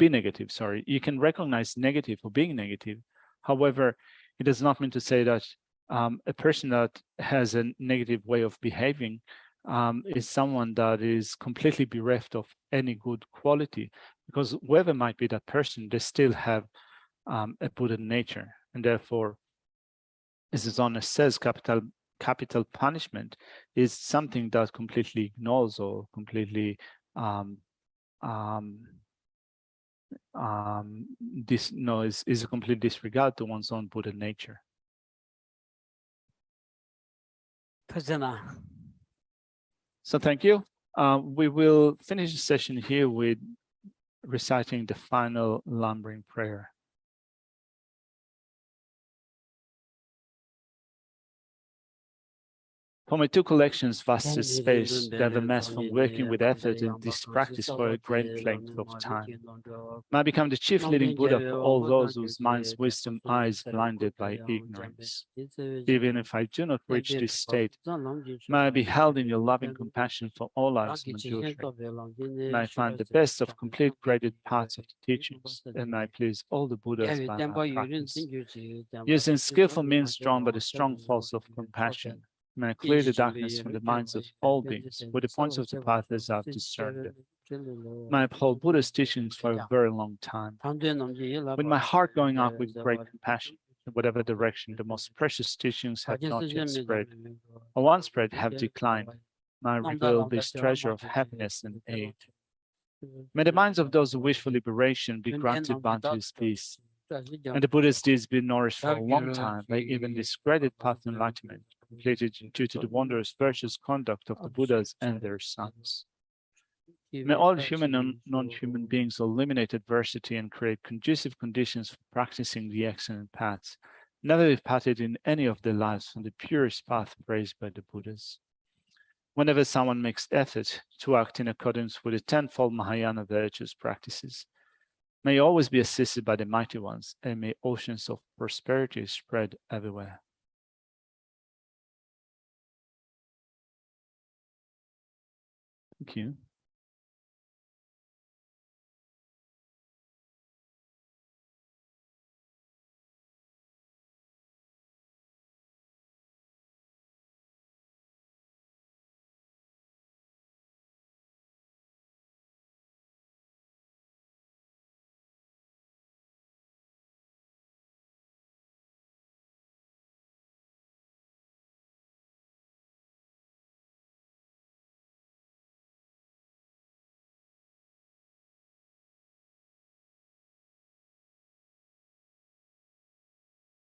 negative, sorry. You can recognize negative for being negative. However, it does not mean to say that a person that has a negative way of behaving is someone that is completely bereft of any good quality, because whoever might be that person, they still have a Buddha nature. And therefore, as Zona says, capital punishment is something that completely ignores or completely is a complete disregard to one's own Buddha nature. So thank you. We will finish the session here with reciting the final Lamrim prayer. For my two collections, vast as space, they have amassed from working with effort in this practice for a great length of time. May I become the chief leading Buddha for all those whose minds, wisdom, eyes blinded by ignorance. Even if I do not reach this state, may I be held in your loving compassion for all lives and children. May I find the best of complete graded parts of the teachings, and may I please all the Buddhas by my practice. Using skillful means drawn by the strong force of compassion, may I clear the darkness from the minds of all beings with the points of the path as I've discerned them. May I uphold Buddha's teachings for a very long time, with my heart going out with great compassion in whatever direction the most precious teachings have not yet spread, or once spread have declined. May I reveal this treasure of happiness and aid. May the minds of those who wish for liberation be granted bounteous peace, and the Buddha's deeds be nourished for a long time by even this graded path to enlightenment, completed due to the wondrous virtuous conduct of the Buddhas and their sons. May all human and non-human beings eliminate adversity and create conducive conditions for practicing the excellent paths, never be parted in any of their lives from the purest path praised by the Buddhas. Whenever someone makes effort to act in accordance with the tenfold Mahayana virtuous practices, may always be assisted by the mighty ones, and may oceans of prosperity spread everywhere. Thank you.